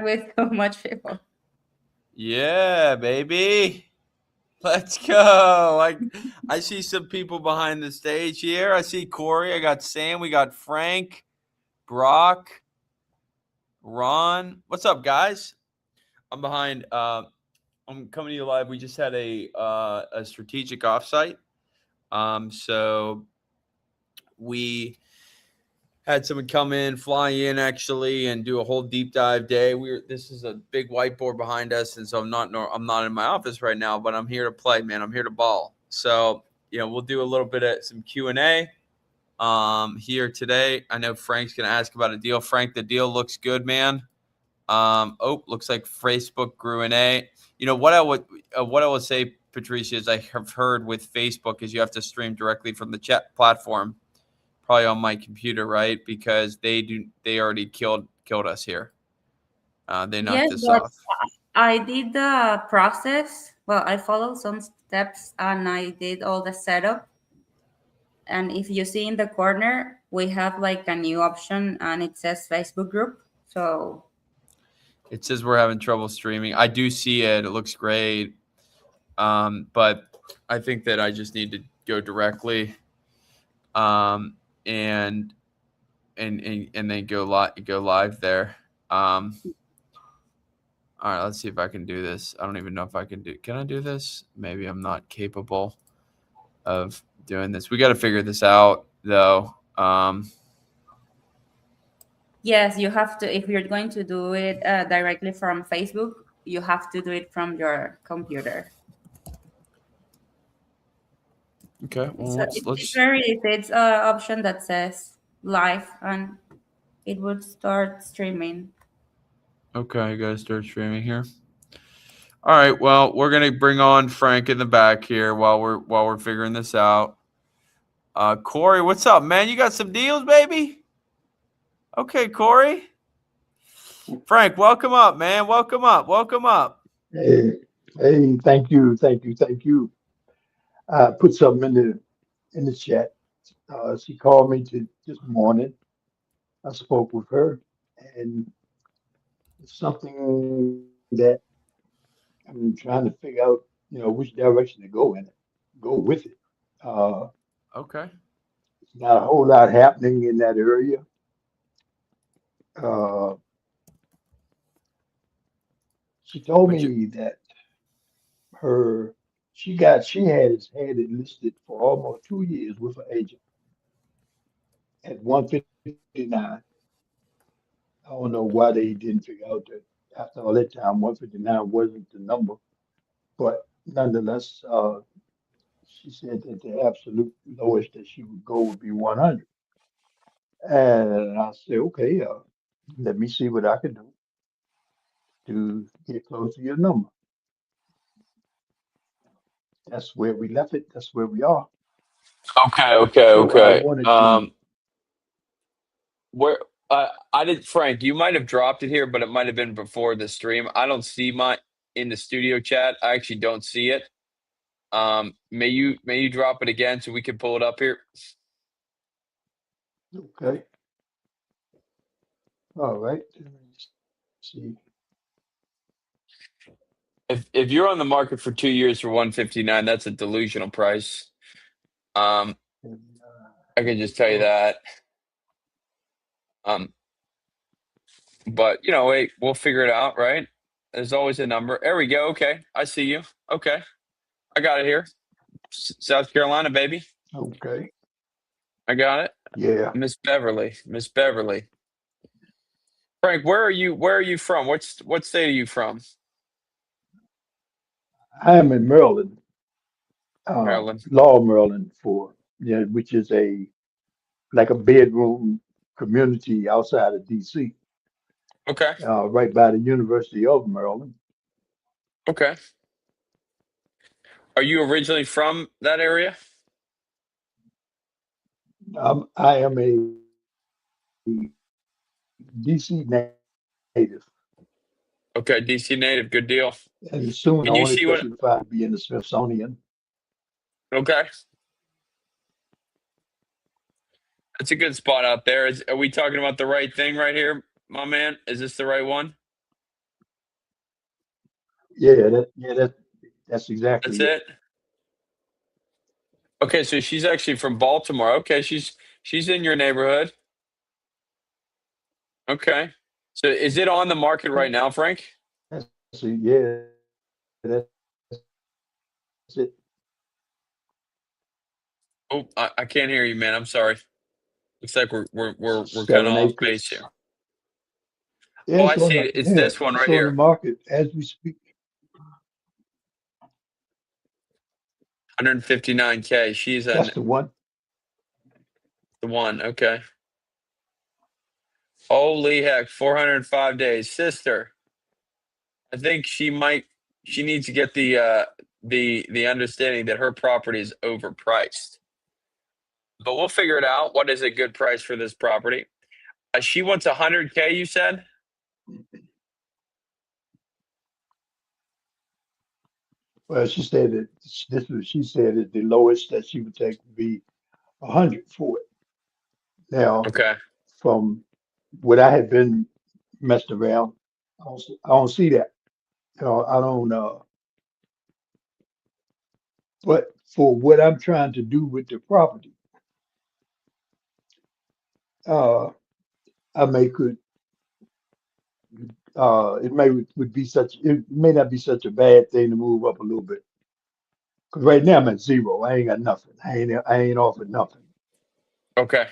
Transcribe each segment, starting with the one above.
with so much people. Yeah, baby. Let's go. I see some people behind the stage here. I see Corey. I got Sam. We got Frank, Brock, Ron. What's up, guys? I'm behind. I'm coming to you live. We just had a strategic offsite. So we had someone come in, fly in actually, and do a whole deep dive day. This is a big whiteboard behind us, and so I'm not in my office right now, but I'm here to play, man. I'm here to ball. So we'll do a little bit of some Q&A here today. I know Frank's gonna ask about a deal. Frank, the deal looks good, man. Looks like Facebook grew an A. What I would say, Patricia, is I have heard with Facebook is you have to stream directly from the chat platform, probably on my computer, right? Because they already killed us here. They knocked Yes, us but off. I did the process. Well, I followed some steps and I did all the setup. And if you see in the corner, we have like a new option and it says Facebook group. So It says we're having trouble streaming. I do see it. It looks great. But I think that I just need to go directly and then go live there. All right, let's see if I can do this. I don't even know if I can do. Can I do this? Maybe I'm not capable of doing this. We got to figure this out, though. yes, you have to, if you're going to do it directly from Facebook, you have to do it from your computer. Okay, well, So it's very easy. It's an option that says live and it would start streaming. Okay, I gotta start streaming here. All right, well, we're gonna bring on Frank in the back here while we're figuring this out. Corey, what's up, man? You got some deals, baby? Okay, Corey. Frank, welcome up, man. Welcome up. Welcome up. Hey, hey, thank you. I put something in the chat. She called me this morning. I spoke with her, and it's something that I'm trying to figure out, which direction to go in it, go with it. Uh, Okay. Not a whole lot happening in that area. Uh, she told Would you? me that her she had it listed for almost 2 years with her agent at 159. I don't know why they didn't figure out that after all that time, 159 wasn't the number. But nonetheless, she said that the absolute lowest that she would go would be 100. And I said, okay, let me see what I can do to get close to your number. That's where we left it. That's where we are. So I Okay. wanted to, Where I did, Frank, you might have dropped it here, but it might have been before the stream. I don't see my in the studio chat. I actually don't see it. May you drop it again so we can pull it up here? okay, all right. Let me see. If you're on the market for 2 years for 159, that's a delusional price. Um, And, I can just tell you that. But wait, we'll figure it out, right? There's always a number. There we go. Okay, I see you. Okay, I got it here. South Carolina, baby. okay, I got it. yeah. Miss Beverly. Miss Beverly. Frank, where are you? Where are you from? What state are you from? I am in Maryland, Maryland. Law, Maryland, which is like a bedroom community outside of DC, Okay. right by the University of Maryland. Okay. Are you originally from that area? I am a DC native, Okay, DC native. Good deal. and soon I Can you want to see what? testify to be in the Smithsonian. Okay, that's a good spot out there. Are we talking about the right thing right here, my man? Is this the right one? That's exactly That's it. it. Okay, so she's actually from Baltimore. Okay, she's in your neighborhood. Okay. So is it on the market right now, Frank? Yeah, that's it. Oh, I can't hear you, man. I'm sorry. Looks like we're kind of Seven off base acres. here. Yeah, Oh, I see it. It's this one it's right on the here. market as we speak. 159K. She's That's on the one. the one. Okay. Holy heck, 405 days. Sister, I think she needs to get the understanding that her property is overpriced. But we'll figure it out. What is a good price for this property? She wants 100K, you said? Well, she said that she said that the lowest that she would take would be 100 for it. Now, Okay. from what I had been messed around, I don't see that. I don't. But for what I'm trying to do with the property, uh, I may could. It would be such. It may not be such a bad thing to move up a little bit. Because right now I'm at zero. I ain't got nothing. I ain't offered nothing. Okay.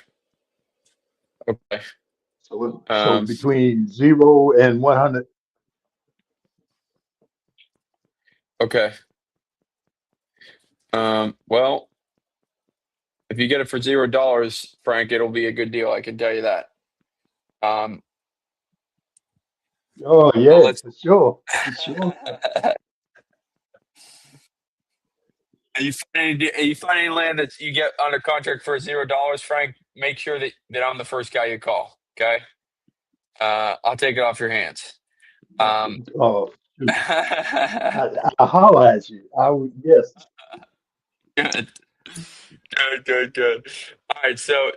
Okay. So Um, between 0 and 100. okay. Well, if you get it for $0, Frank, it'll be a good deal. I can tell you that. Um, Oh so yeah, let's. for sure, for sure. Are you finding land that you get under contract for $0, Frank? Make sure that I'm the first guy you call. Okay. I'll take it off your hands. Um, Oh, shoot. good, I holler at you. I would, yes. good, good, good. All right. So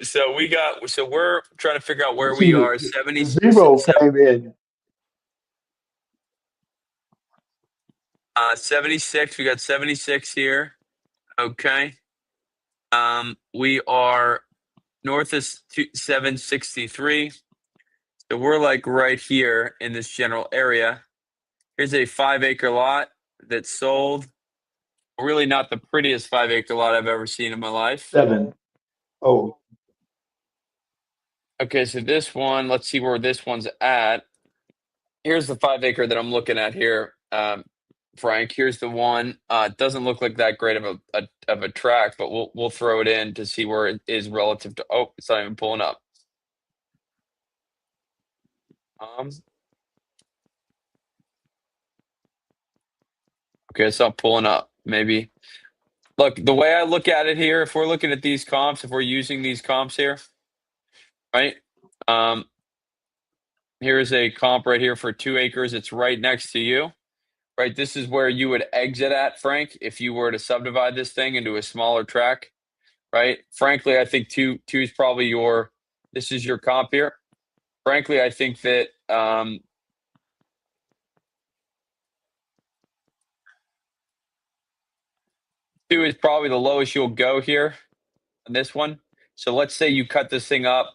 we're trying to figure out where See, we are. 70, the zero came in. 76. We got 76 here. Okay. We are north of 763. So we're like right here in this general area. Here's a 5 acre lot that's sold. Really not the prettiest 5 acre lot I've ever seen in my life. 7. Oh, Okay, so this one, let's see where this one's at. Here's the 5 acre that I'm looking at here, Frank. Here's the one. It doesn't look like that great of a track, but we'll throw it in to see where it is relative to. Oh, it's not even pulling up. Um, okay, it's not pulling up. Maybe. Look, the way I look at it here, if we're looking at these comps, if we're using these comps here, right? Um, here's a comp right here for 2 acres. It's right next to you, right? This is where you would exit at, Frank, if you were to subdivide this thing into a smaller track, right? Frankly, I think two is probably this is your comp here. Frankly, I think that, 2 is probably the lowest you'll go here on this one. So let's say you cut this thing up,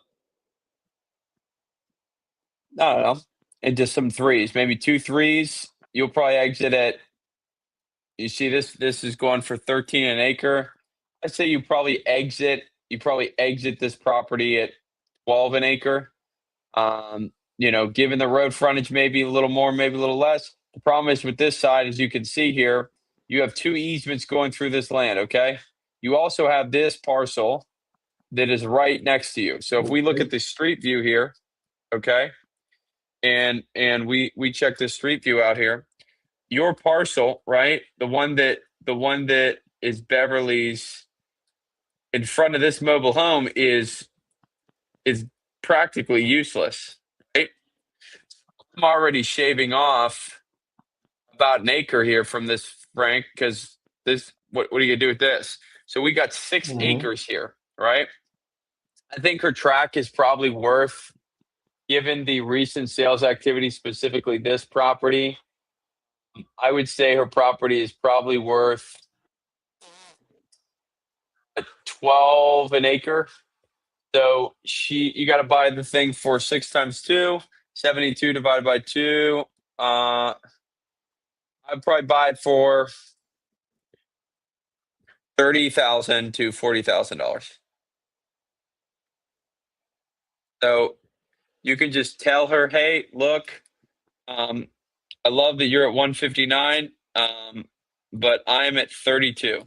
I don't know, into some threes, maybe 2 3s. You'll probably exit at, you see this is going for 13 an acre. Let's say you probably exit this property at 12 an acre. Given the road frontage, maybe a little more, maybe a little less. The problem is with this side, as you can see here, you have 2 easements going through this land. Okay. You also have this parcel that is right next to you. So if we look okay. at the street view here, okay, and we check the street view out here, your parcel, right, the one that is Beverly's in front of this mobile home is practically useless, right? I'm already shaving off about an acre here from this, Frank, because what are you gonna do with this? So we got 6 Mhm. acres here, right? I think her track is probably worth, given the recent sales activity, specifically this property, I would say her property is probably worth 12 an acre. So you got to buy the thing for 6 times 2, 72 divided by 2. I'd probably buy it for $30,000 to $40,000. So you can just tell her, hey, look, I love that you're at 159, but I'm at 32.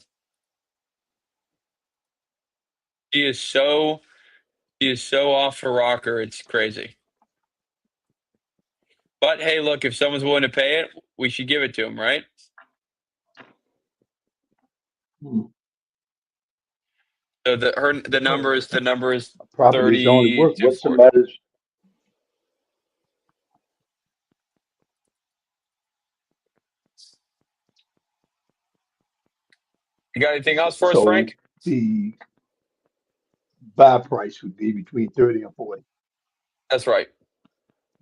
She is so off her rocker. It's crazy. But hey, look, if someone's willing to pay it, we should give it to them, right? Hmm. So the number is Property is only 30 worth to what 40. somebody's. You got anything else for us, So Frank? the buy price would be between 30 and 40. That's right.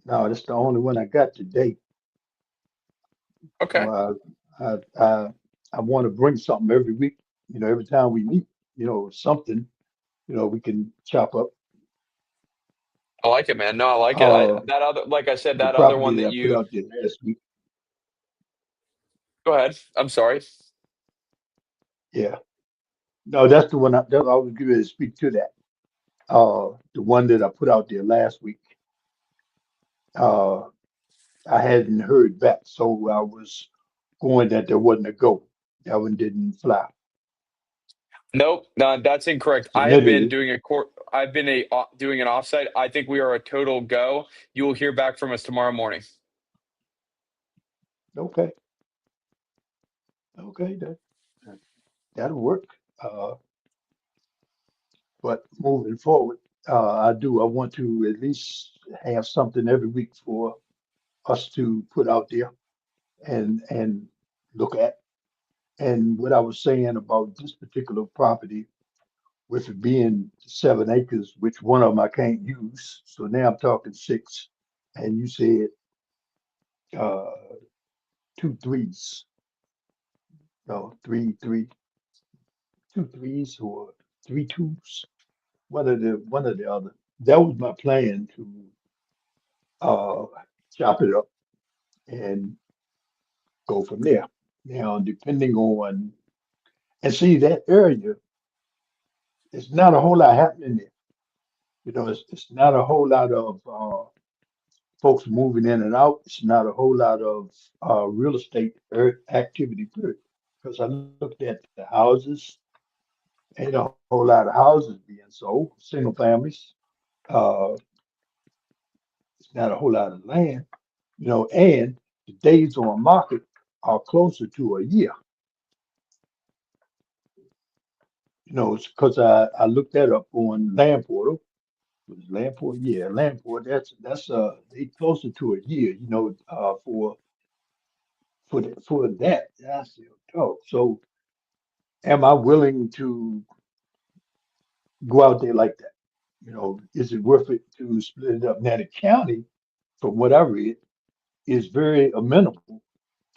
No, that's the only one I got today. Okay. So I want to bring something every week. Every time we meet, something, we can chop up. I like it, man. No, I like it. Uh, That other, like I said, the that other property one that that I put you out there last week. go ahead. I'm sorry. Yeah. No, that's the one I was going to speak to that. The one that I put out there last week. Uh, I hadn't heard back, so I was going that there wasn't a go. That one didn't fly. Nope, no, that's incorrect. I have been Submitted it. doing a court. I've been doing an offsite. I think we are a total go. You will hear back from us tomorrow morning. Okay. Okay, that'll work. Uh, but moving forward, I want to at least have something every week for us to put out there and look at. And what I was saying about this particular property, with it being 7 acres, which one of them I can't use, so now I'm talking six. And you said uh, two threes, no, two threes or three twos, one or the other. That was my plan to uh, chop it up and go from there. Now, depending on, and see that area, it's not a whole lot happening there. It's not a whole lot of folks moving in and out. It's not a whole lot of real estate activity, period. Because I looked at the houses, ain't a whole lot of houses being sold, single families. Uh, it's not a whole lot of land, and the days on market are closer to a year. It's because I looked that up on Land Portal. Was it Land Portal? Yeah, Land Portal. That's they closer to a year. For that. I said, oh, so am I willing to go out there like that? Is it worth it to split it up? Now the county, from what I read, is very amenable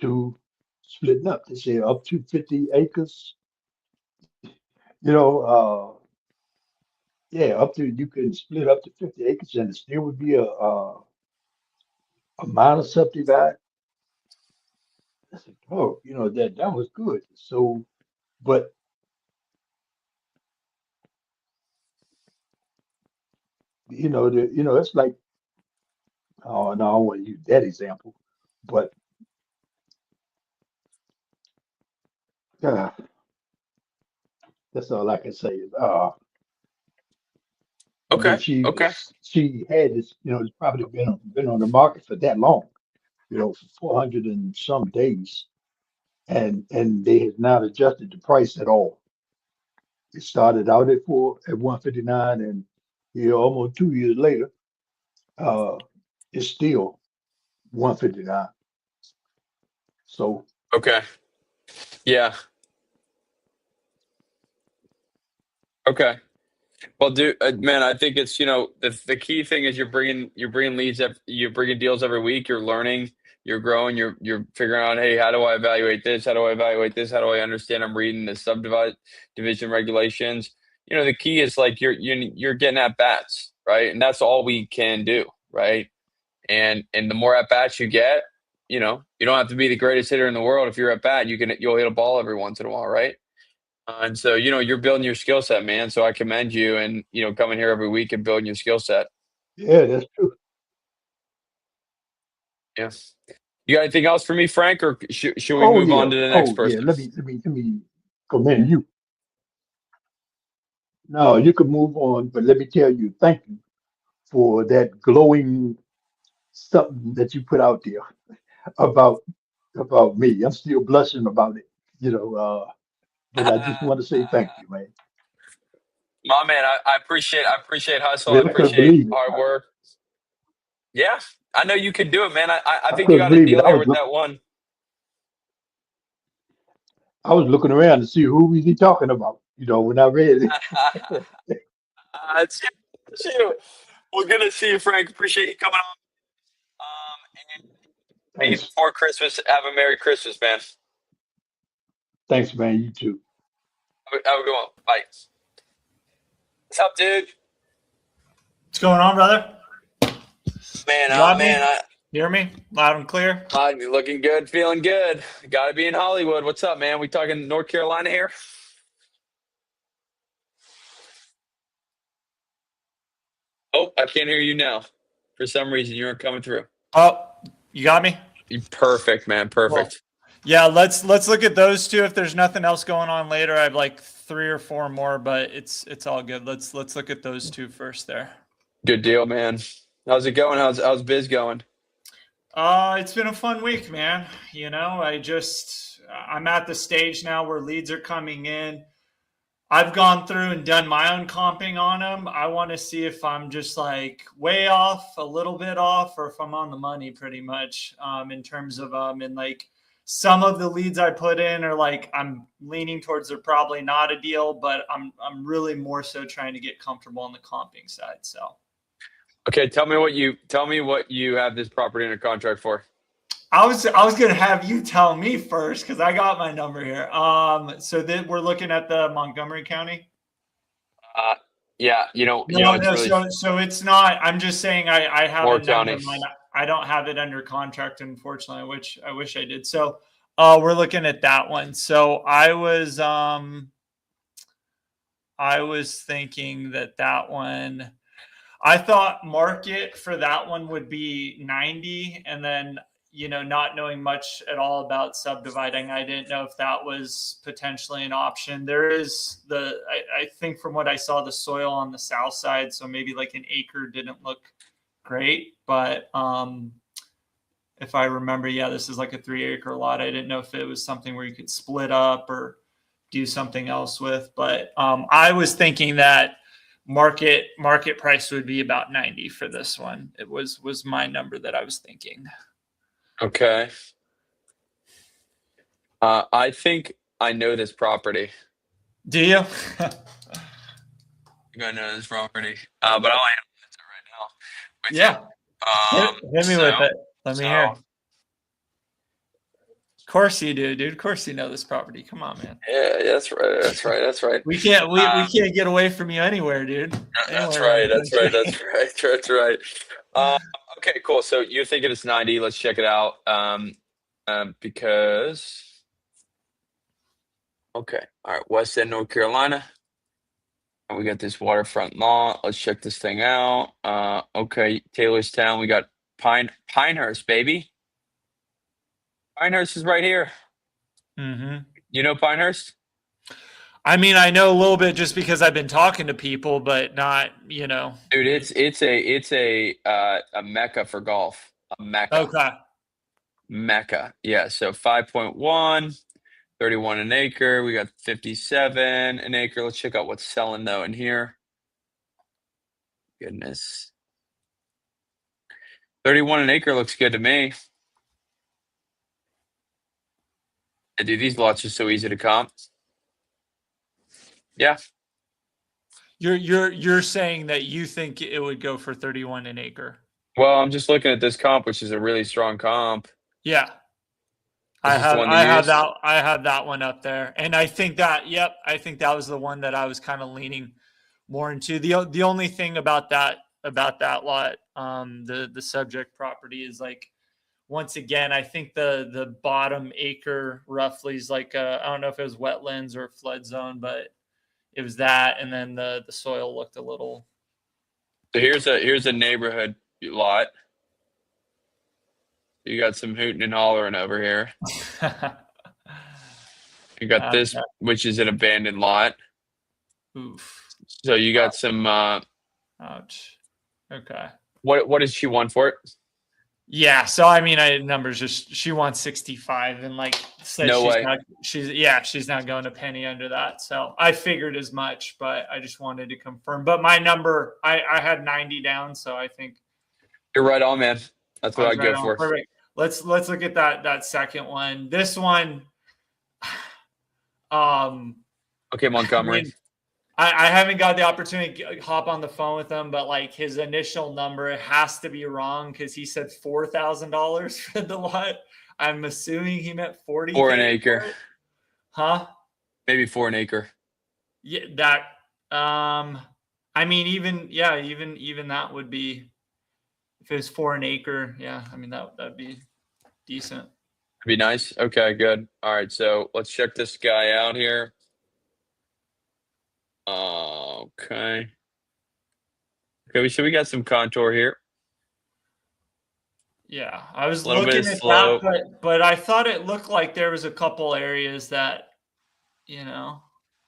to splitting up. They say up to 50 acres. You know, yeah, up to you can split up to 50 acres and it still would be a minor subdivided. I said, oh, that was good. So, but it's like, oh no, I don't want to use that example, but uh, that's all I can say is when Okay. Okay. she had this, it's probably been on the market for that long, for 400 and some days, and they have not adjusted the price at all. It started out at 159, and almost 2 years later, uh, it's still 159. So Okay. Yeah. Okay. Well, dude, man, I think it's the key thing is you're bringing leads, you're bringing deals every week. You're learning, you're growing, you're figuring out, hey, how do I evaluate this? How do I evaluate this? How do I understand I'm reading the division regulations? You know, the key is like you're getting at bats, right? And that's all we can do, right? And the more at bats you get, you know, you don't have to be the greatest hitter in the world. If you're at bat, you'll hit a ball every once in a while, right? And so, you know, you're building your skill set, man. So I commend you and, you know, coming here every week and building your skill set. Yeah, that's true. Yeah. You got anything else for me, Frank, or should we Oh move yeah. on to the next Oh yeah. person? Let me commend you. No, you can move on, but let me tell you, thank you for that glowing something that you put out there about me. I'm still blushing about it, you know. But I just want to say thank you, man. My man, I appreciate hustle. I Man, I couldn't appreciate believe it. hard work. Yeah, I know you can do it, man. I I think you couldn't got a believe it. deal here with that one. I was looking around to see who was he talking about. You know, when I read it. It's you. It's you. We're gonna see you, Frank. Appreciate you coming on. And hey, Thanks, before Christmas, have a Merry Christmas, man. thanks, man. You too. Have a good one. Bye. What's up, dude? What's going on, brother? Man, You got me? man, You hear me? Loud and clear? you're looking good, feeling good. Got to be in Hollywood. What's up, man? We talking North Carolina here? Oh, I can't hear you now. For some reason, you aren't coming through. Oh, you got me? Perfect, man. Perfect. Yeah, let's look at those two. If there's nothing else going on later, I have like 3 or 4 more, but it's all good. Let's look at those two first there. Good deal, man. How's it going? How's biz going? It's been a fun week, man. You know, I'm at the stage now where leads are coming in. I've gone through and done my own comping on them. I want to see if I'm just like way off, a little bit off, or if I'm on the money pretty much in terms of and like some of the leads I put in are like I'm leaning towards they're probably not a deal, but I'm really more so trying to get comfortable on the comping side. So Okay, tell me what you have this property under contract for. I was gonna have you tell me first because I got my number here. So then we're looking at the Montgomery County. Yeah, So it's not. I'm just saying I have More a number in counties. mind. I don't have it under contract, unfortunately, which I wish I did. So we're looking at that one. So I was thinking that one. I thought market for that one would be 90, and then not knowing much at all about subdividing, I didn't know if that was potentially an option. There is I think from what I saw, the soil on the south side, so maybe like an acre didn't look great, but if I remember, yeah, this is like a 3-acre lot. I didn't know if it was something where you could split up or do something else with, but I was thinking that market price would be about 90 for this one. It was my number that I was thinking. Okay. I think I know this property. Do you? I think I know this property. But I don't answer right now. Yeah. Hit me with it. Let me hear. so- Of course you do, dude. Of course you know this property. Come on, man. Yeah, that's right. We can't get away from you anywhere, dude. That's Anywhere. right. Okay, cool. So you're thinking it's 90. Let's check it out. Because okay, all right, West End, North Carolina. And we got this waterfront lawn. Let's check this thing out. Okay, Taylorstown. We got Pinehurst, baby. Pinehurst is right here. Mm-hmm. You know Pinehurst? I mean, I know a little bit just because I've been talking to people, but not, Dude, it's a mecca for golf. A mecca. Okay. Mecca. Yeah. So 5.1, 31 an acre. We got 57 an acre. Let's check out what's selling though in here. Goodness. 31 an acre looks good to me. Yeah, dude, these lots are so easy to comp. Yeah. You're saying that you think it would go for 31 an acre. Well, I'm just looking at this comp, which is a really strong comp. Yeah. Is this the one to use? I have that one up there. And I think that was the one that I was kind of leaning more into. The only thing about that lot, the subject property is like, once again, I think the bottom acre roughly is like I don't know if it was wetlands or flood zone, but it was that, and then the soil looked a little. So here's a neighborhood lot. You got some hooting and hollering over here. You got this, Okay. which is an abandoned lot. Oof. So you got some. Ouch. Okay. What does she want for it? Yeah. So I mean, numbers just she wants 65, and like said, No way. she's not going a penny under that. So I figured as much, but I just wanted to confirm. But my number, I had 90 down, so I think You're right on, man. That's what I'd right go on. for. Perfect. Let's look at that second one. This one, Okay, Montgomery. I mean, I haven't got the opportunity to hop on the phone with him, but like his initial number, it has to be wrong because he said $4,000 for the lot. I'm assuming he meant 40. For an acre. Huh? Maybe for an acre. Yeah, that. I mean, even that would be, if it was for an acre. Yeah, I mean that'd be decent. Be nice. Okay, good. All right, so let's check this guy out here. Okay. Okay, so we got some contour here. Yeah, I was Little bit looking of at slope. that, but I thought it looked like there was a couple areas that,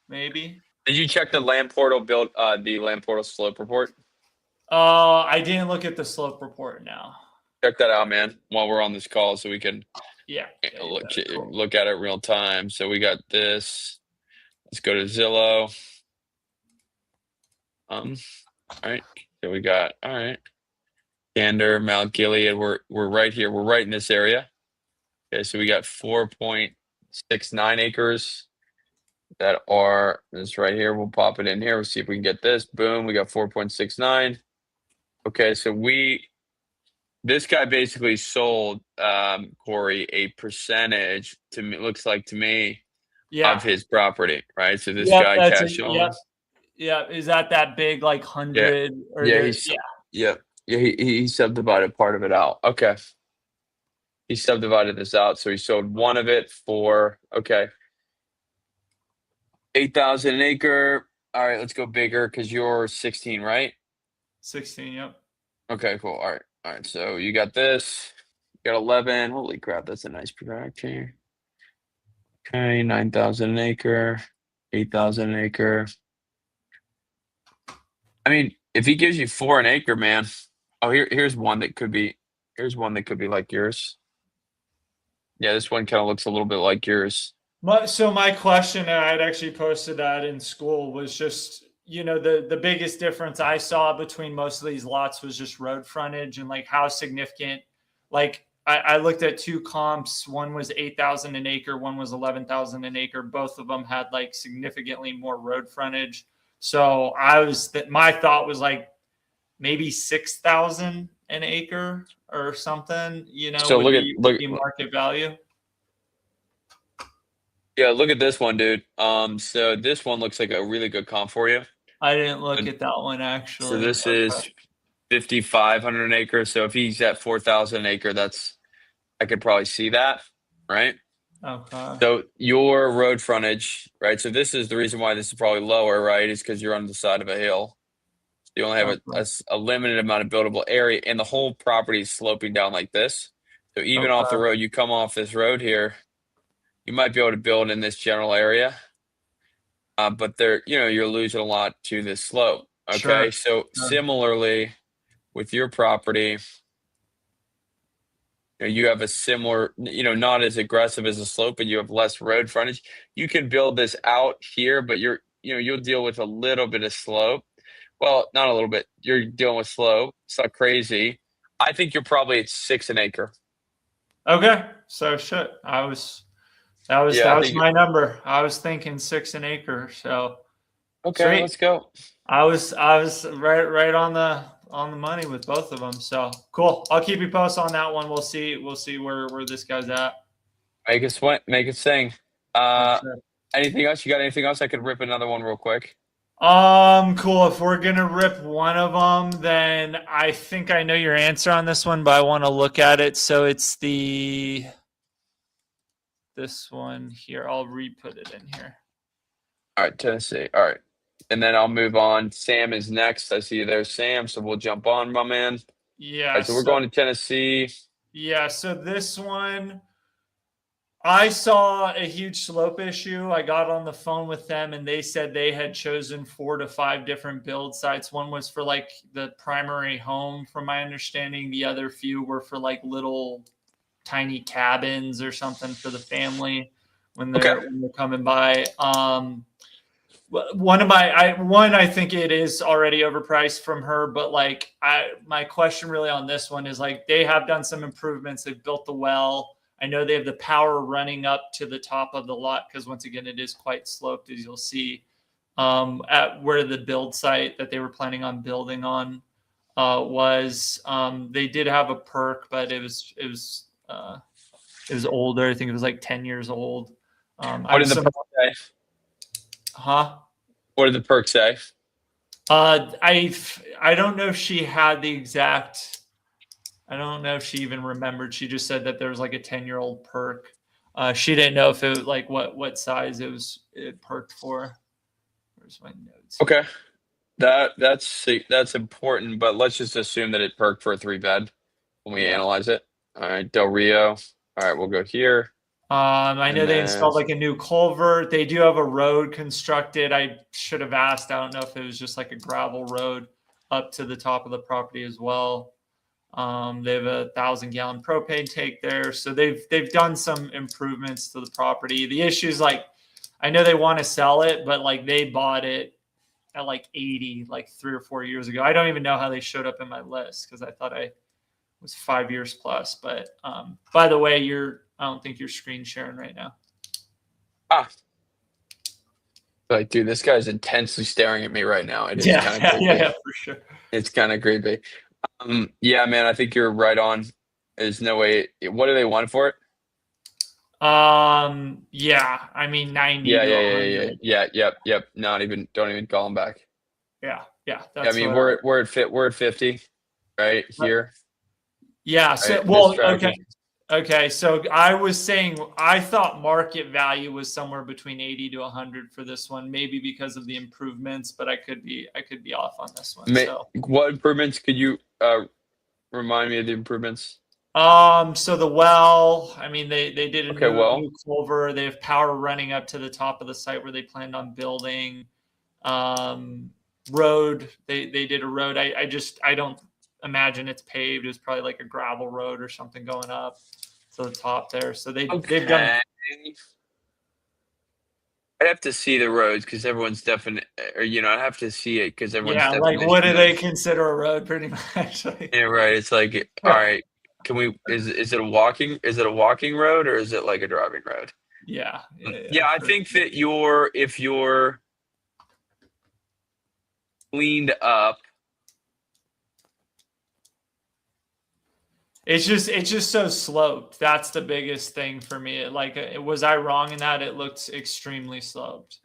maybe. Did you check the land portal the land portal slope report? I didn't look at the slope report now. Check that out, man, while we're on this call so we can Yeah. Cool. look at it real time. So we got this. Let's go to Zillow. All right. So we got Gander, Mount Gilead. We're right here. We're right in this area. Okay, so we got 4.69 acres that are this right here. We'll pop it in here. We'll see if we can get this. Boom, we got 4.69. Okay, so this guy basically sold Corey a percentage to me, looks like to me, of his property, right? So this guy cash owns. Yeah, is that big, like 100? Yeah, he subdivided part of it out. Okay, he subdivided this out, so he sold one of it for $8,000 an acre. All right, let's go bigger because you're 16, right? 16. Yep. Okay, cool. All right. So you got this. You got 11. Holy crap, that's a nice product here. Okay, 9,000 an acre, 8,000 an acre. I mean, if he gives you 4 an acre, man. Oh, here's one that could be. Here's one that could be like yours. Yeah, this one kind of looks a little bit like yours. So my question, and I'd actually posted that in school, was just, the biggest difference I saw between most of these lots was just road frontage and like how significant. Like I looked at 2 comps. One was 8,000 an acre. One was 11,000 an acre. Both of them had like significantly more road frontage. So my thought was like maybe 6,000 an acre or something. So look at market value. Yeah, look at this one, dude. So this one looks like a really good comp for you. I didn't look at that one actually. So this is 5,500 an acre. So if he's at 4,000 an acre, I could probably see that, right? Okay. So your road frontage, right? So this is the reason why this is probably lower, right? Is because you're on the side of a hill. You only have a limited amount of buildable area, and the whole property is sloping down like this. So even off the road, you come off this road here, you might be able to build in this general area, but you're losing a lot to this slope. Okay, so similarly with your property, you have a similar, not as aggressive as a slope, but you have less road frontage. You can build this out here, but you'll deal with a little bit of slope. Well, not a little bit. You're dealing with slope. It's not crazy. I think you're probably at 6 an acre. Okay, so shit. That was my number. I was thinking 6 an acre. So okay, let's go. I was right on the on the money with both of them. So cool. I'll keep you posted on that one. We'll see where this guy's at. Make it sing. For sure. Anything else? You got anything else? I could rip another one real quick. Cool. If we're gonna rip one of them, then I think I know your answer on this one, but I want to look at it. So it's this one here. I'll re-put it in here. All right, Tennessee. All right. And then I'll move on. Sam is next. I see you there, Sam. So we'll jump on, my man. All Yeah. right, so we're going to Tennessee. Yeah. So this one, I saw a huge slope issue. I got on the phone with them and they said they had chosen 4 to 5 different build sites. One was for like the primary home, from my understanding. The other few were for like little tiny cabins or something for the family when they're coming by. I think it is already overpriced from her, but like my question really on this one is like they have done some improvements. They've built the well. I know they have the power running up to the top of the lot because once again it is quite sloped, as you'll see at where the build site that they were planning on building on was. They did have a perk, but it was older. I think it was like 10 years old. What did the perk say? Huh? What did the perk say? I don't know if she had the exact. I don't know if she even remembered. She just said that there was like a 10-year-old perk. She didn't know if it was like what size it perked for. Where's my notes? Okay. That's important, but let's just assume that it perked for a 3-bed when we analyze it. All right, Del Rio. All right, we'll go here. I know they installed like a new culvert. They do have a road constructed. I should have asked. I don't know if it was just like a gravel road up to the top of the property as well. They have a 1,000-gallon propane tank there. So they've done some improvements to the property. The issue is like, I know they want to sell it, but like they bought it at like 80, like 3 or 4 years ago. I don't even know how they showed up in my list because I thought I was 5 years plus. But by the way, I don't think you're screen sharing right now. Like, dude, this guy's intensely staring at me right now. It is kind of creepy. Yeah, for sure. It's kind of creepy. Yeah, man, I think you're right on. There's no way. What do they want for it? Yeah, I mean 90. Yeah. Yep. Don't even call them back. Yeah. I mean, we're at 50, right here. Yeah. So Right, well, this strategy. okay. So I was saying I thought market value was somewhere between 80 to 100 for this one, maybe because of the improvements, but I could be off on this one. So what improvements could you remind me of the improvements? So the well, I mean, they did a new culvert. They have power running up to the top of the site where they planned on building. Road, they did a road. I don't imagine it's paved. It was probably like a gravel road or something going up to the top there. So they've done. I'd have to see the roads because everyone's definite, or I'd have to see it because everyone's like what do they consider a road, pretty much? Yeah, right. It's like, all right, can we? Is it a walking road or is it like a driving road? Yeah. I think that if you're cleaned up. It's just so sloped. That's the biggest thing for me. Was I wrong in that? It looked extremely sloped.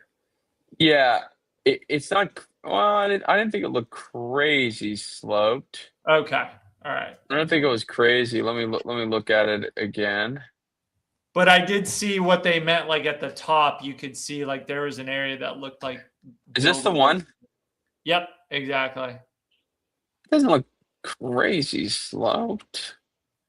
Yeah, it's not. Well, I didn't think it looked crazy sloped. Okay, all right. I don't think it was crazy. Let me look at it again. But I did see what they meant. Like at the top, you could see like there was an area that looked like. Is this the one? Yep, exactly. It doesn't look crazy sloped.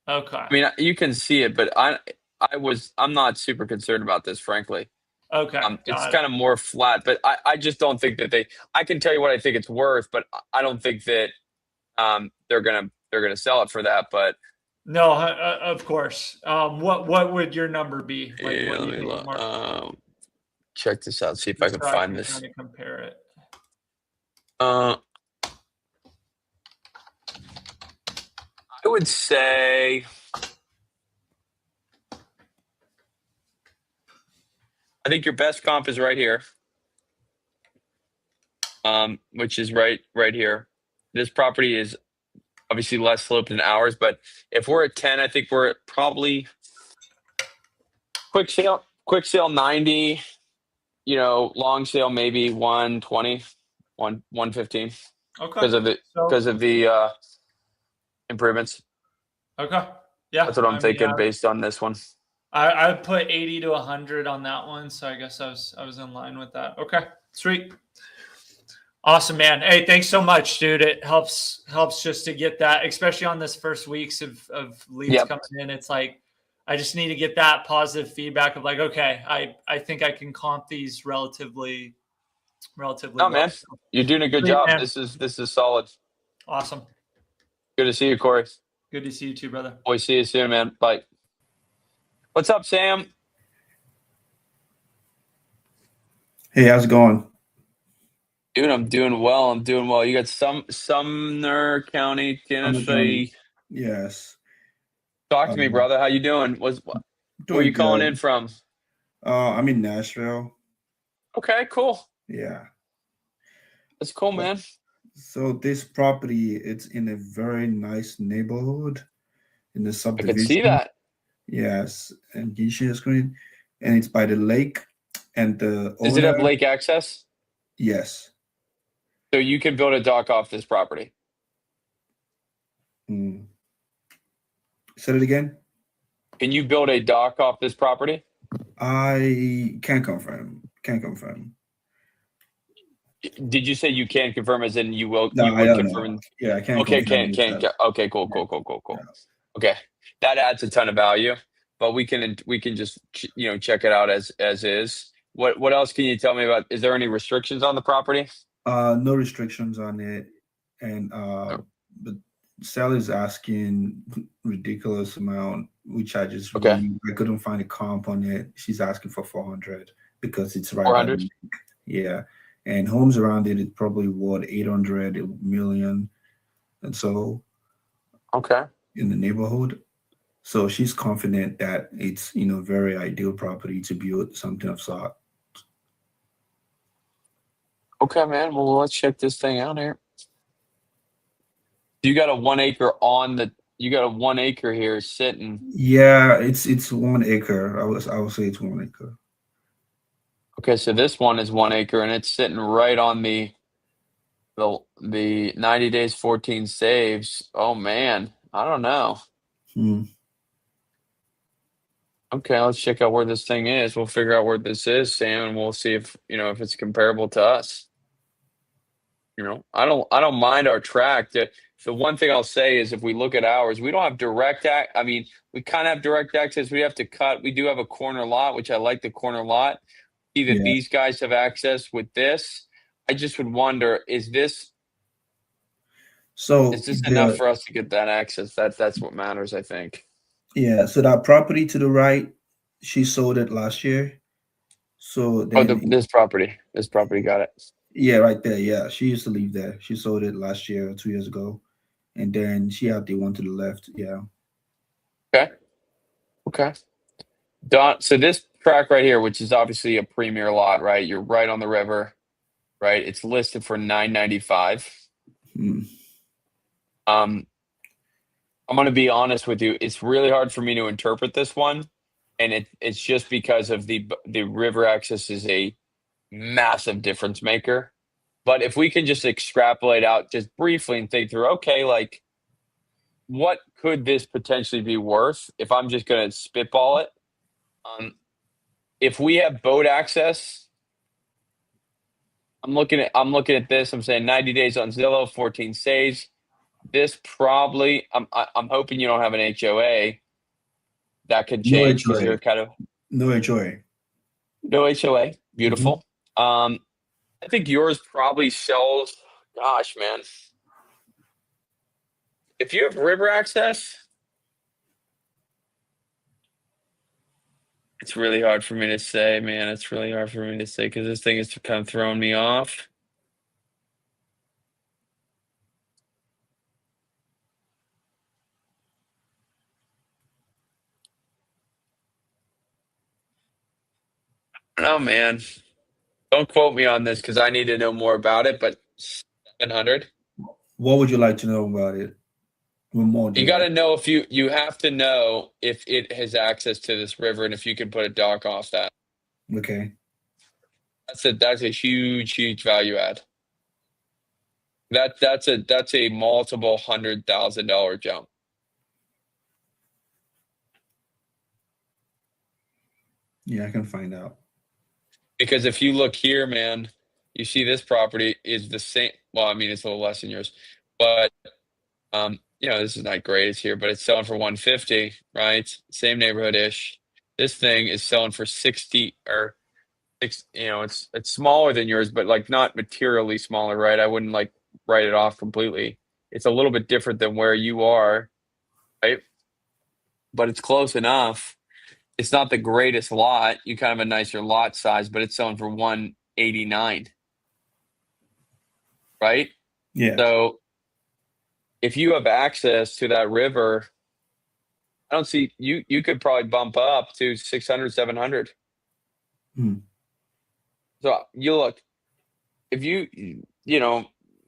Okay. I mean, you can see it, but I'm not super concerned about this, frankly. Okay. It's kind of more flat, but I just don't think that I can tell you what I think it's worth, but I don't think that they're gonna sell it for that. But no, of course. What would your number be? Like, yeah, what do let you me think, look. Check this out. See if I can find this. Trying to compare it. I would say I think your best comp is right here. Which is right here. This property is Obviously less slope than ours, but if we're at 10, I think we're at probably quick sale 90, long sale maybe 120, 115 Okay. because of the improvements. Okay. Yeah. That's what I'm I mean, thinking based on this one. I put 80 to 100 on that one, so I guess I was in line with that. Okay, sweet, awesome, man. Hey, thanks so much, dude. It helps just to get that, especially on this first weeks of leads Yep. coming in. It's like I just need to get that positive feedback of like, okay, I think I can comp these relatively No, well. man, you're doing a good Sweet, job. man. This is solid. Awesome. Good to see you, Corey. Good to see you too, brother. Boy, see you soon, man. Bye. What's up, Sam? Hey, how's it going? Dude, I'm doing well. You got Sumner County, Tennessee. Yes. Talk to me, brother. How you doing? Where Doing you calling good. in from? I'm in Nashville. Okay, cool. Yeah. That's cool, man. So this property, it's in a very nice neighborhood in the I subdivision. could see that. Yes, and you share screen, and it's by the lake, and the Does it have owner- lake access? Yes. So you can build a dock off this property. Mm. Say it again. Can you build a dock off this property? I can't confirm. Can't confirm. Did you say you can confirm as in you will? No, you I would don't confirm. know. Yeah, I can't Okay, confirm. can't. Okay, cool. Yeah. Okay, that adds a ton of value. But we can just check it out as is. What else can you tell me about? Is there any restrictions on the property? No restrictions on it, and Oh. the seller's asking ridiculous amount, which I just Okay. really I couldn't find a comp on it. She's asking for 400 because it's right. 400? Yeah, and homes around it is probably what 800 a million, and so Okay. in the neighborhood. So she's confident that it's very ideal property to build something of sort. Okay, man. Well, let's check this thing out here. You got a 1 acre you got a 1 acre here sitting. Yeah, it's 1 acre. I would say it's 1 acre. Okay, so this one is 1 acre and it's sitting right on the 90 days, 14 saves. Oh man, I don't know. Hmm. Okay, let's check out where this thing is. We'll figure out where this is, Sam, and we'll see if it's comparable to us. I don't mind our track. The one thing I'll say is if we look at ours, we don't have I mean, we kind of have direct access. We have to cut. We do have a corner lot, which I like the corner lot. See that Yeah. these guys have access with this. I just would wonder, is this So enough for us to get that access? That's what matters, I think. yeah, so that property to the right, she sold it last year. So then This property got it. yeah, right there. Yeah, she used to live there. She sold it last year or 2 years ago, and then she had the one to the left. Yeah. Okay. Don, so this track right here, which is obviously a premier lot, right? You're right on the river, right? It's listed for $995. Hmm. I'm going to be honest with you. It's really hard for me to interpret this one, and it's just because of the river access is a massive difference maker. But if we can just extrapolate out just briefly and think through, okay, like what could this potentially be worth if I'm just going to spitball it? If we have boat access, I'm looking at this. I'm saying 90 days on Zillow, 14 saves. This probably, I'm hoping you don't have an HOA. That could change because you're kind of No HOA. no HOA. Beautiful. I think yours probably sells. Gosh, man, if you have river access, it's really hard for me to say, man. It's really hard for me to say because this thing is kind of throwing me off. Oh man, don't quote me on this because I need to know more about it. But 700. What would you like to know about it? With more You got to daylight. know if you have to know if it has access to this river and if you can put a dock off that. Okay. That's a huge value add. That's a multiple $100,000 jump. Yeah, I can find out. Because if you look here, man, you see this property is the same. Well, I mean, it's a little less than yours, but this is not great. It's here, but it's selling for 150, right? Same neighborhood ish. This thing is selling for 60 or six. It's smaller than yours, but like not materially smaller, right? I wouldn't like write it off completely. It's a little bit different than where you are, right? But it's close enough. It's not the greatest lot. You kind of a nicer lot size, but it's selling for 189, right? Yeah. So if you have access to that river, I don't see you could probably bump up to 600, 700. Hmm. So you look, if you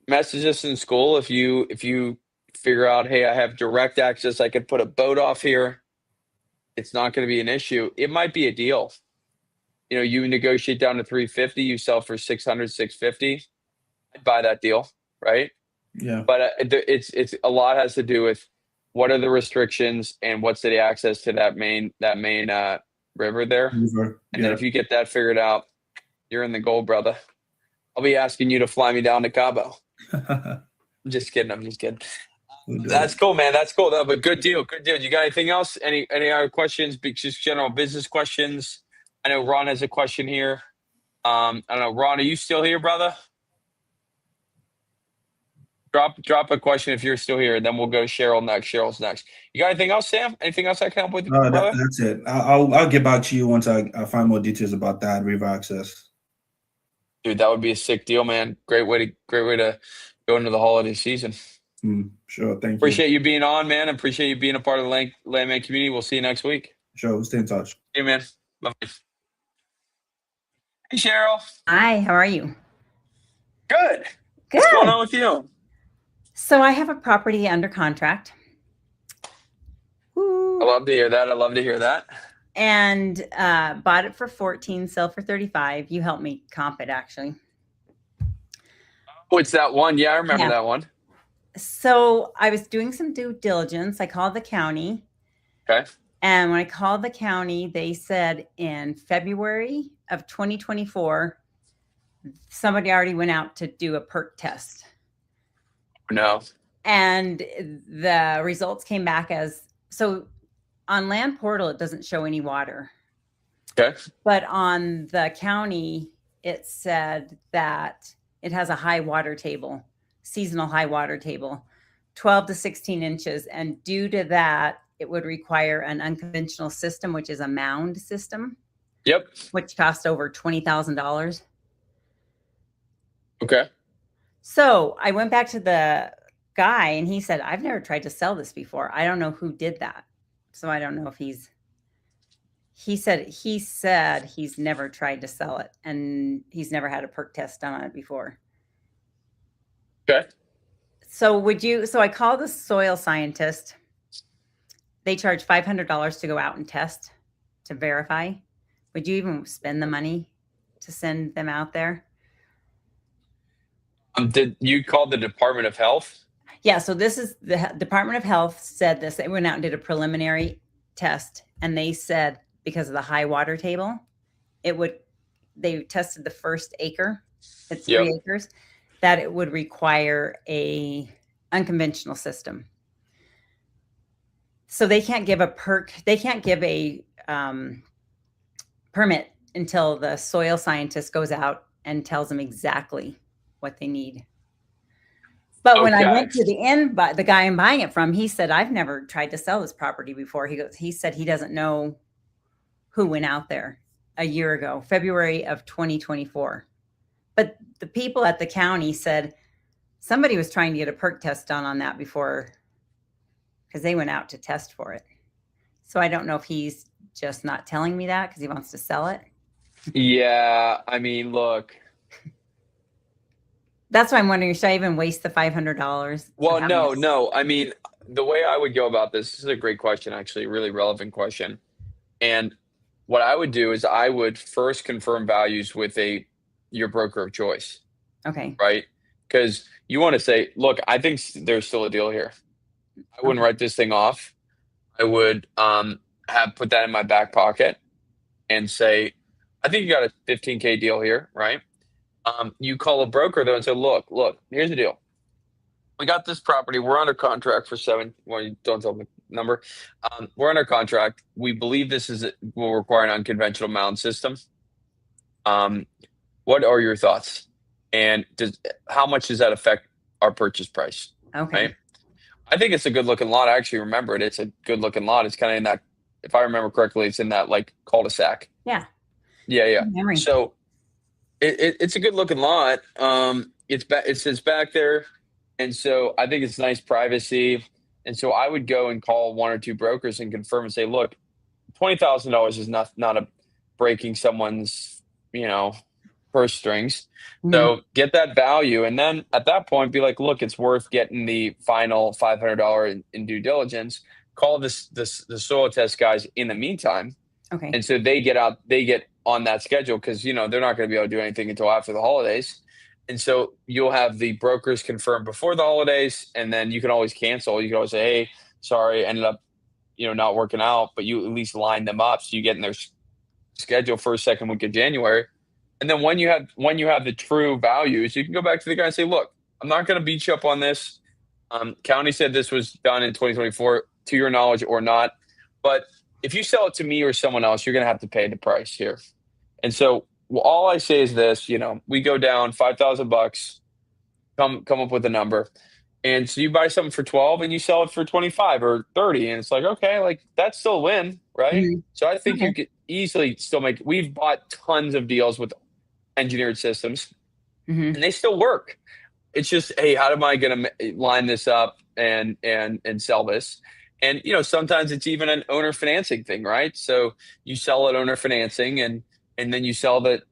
message us in school, if you figure out, hey, I have direct access, I could put a boat off here. It's not going to be an issue. It might be a deal. You negotiate down to 350, you sell for 600, 650. I'd buy that deal, right? Yeah. But it's a lot has to do with what are the restrictions and what's the access to that main river there. River. And then if you get that figured out, you're in the gold, brother. I'll be asking you to fly me down to Cabo. I'm just kidding. That's cool, man. That's cool. No, but good deal. Good deal. You got anything else? Any other questions? Just general business questions. I know Ron has a question here. I don't know, Ron, are you still here, brother? Drop a question if you're still here, then we'll go to Cheryl next. Cheryl's next. You got anything else, Sam? Anything else I can help with, brother? That's it. I'll get back to you once I find more details about that river access. Dude, that would be a sick deal, man. Great way to go into the holiday season. Sure. Thank you. Appreciate you being on, man. Appreciate you being a part of the Landman community. We'll see you next week. Sure. We'll stay in touch. Hey, man. Bye. Hey, Cheryl. Hi, how are you? Good. Good. What's going on with you? So I have a property under contract. Woo. I love to hear that. And bought it for 14, sell for 35. You helped me comp it, actually. Oh, it's that one. Yeah, I remember that one. So I was doing some due diligence. I called the county. Okay. And when I called the county, they said in February of 2024, somebody already went out to do a perk test. No. And the results came back as, so on Land Portal, it doesn't show any water. Okay. But on the county, it said that it has a high water table, seasonal high water table, 12 to 16 inches. And due to that, it would require an unconventional system, which is a mound system. Yep. Which cost over $20,000. Okay. So I went back to the guy and he said, I've never tried to sell this before. I don't know who did that. So I don't know if he said he's never tried to sell it and he's never had a perk test done on it before. Okay. So I called the soil scientist. They charge $500 to go out and test to verify. Would you even spend the money to send them out there? Did you call the Department of Health? Yeah, so this is the Department of Health said this. They went out and did a preliminary test, and they said because of the high water table, they tested the first acre, it's 3 acres, that it would require a unconventional system. So they can't give a permit until the soil scientist goes out and tells them exactly what they need. But when I went to the guy I'm buying it from, he said, I've never tried to sell this property before. He said he doesn't know who went out there a year ago, February of 2024. But the people at the county said somebody was trying to get a perk test done on that before, because they went out to test for it. So I don't know if he's just not telling me that because he wants to sell it. Yeah, I mean, look. That's why I'm wondering, should I even waste the $500? Well, no. I mean, the way I would go about this is a great question, actually, a really relevant question. And what I would do is I would first confirm values with your broker of choice, Okay. right? Because you want to say, look, I think there's still a deal here. I wouldn't Okay. write this thing off. I would have put that in my back pocket and say, I think you got a 15K deal here, right? You call a broker though and say, look, here's the deal. We got this property. We're under contract for 7. Well, you don't tell me the number. We're under contract. We believe this will require an unconventional mound system. What are your thoughts? And how much does that affect our purchase price? Okay. Right? I think it's a good looking lot. I actually remember it. It's a good looking lot. It's kind of in that, if I remember correctly, it's in that like cul-de-sac. Yeah. Yeah. Good memory. So it's a good looking lot. It sits back there. And so I think it's nice privacy. And so I would go and call 1 or 2 brokers and confirm and say, look, $20,000 is not a breaking someone's, purse strings. Mhm. So get that value. And then at that point, be like, look, it's worth getting the final $500 in due diligence. Call the soil test guys in the meantime. Okay. And so they get on that schedule because, they're not going to be able to do anything until after the holidays. And so you'll have the brokers confirm before the holidays, and then you can always cancel. You can always say, hey, sorry, ended up, not working out, but you at least line them up so you get in their schedule first, second week of January. And then when you have the true values, you can go back to the guy and say, look, I'm not going to beat you up on this. County said this was done in 2024, to your knowledge or not. But if you sell it to me or someone else, you're going to have to pay the price here. And so all I say is this, we go down $5,000, come up with a number. And so you buy something for 12 and you sell it for 25 or 30. And it's like, okay, like that's still a win, right? Mhm. So I think Okay. you could easily still we've bought tons of deals with engineered systems Mhm. and they still work. It's just, hey, how am I going to line this up and sell this? And, sometimes it's even an owner financing thing, right? So you sell it owner financing and then you sell the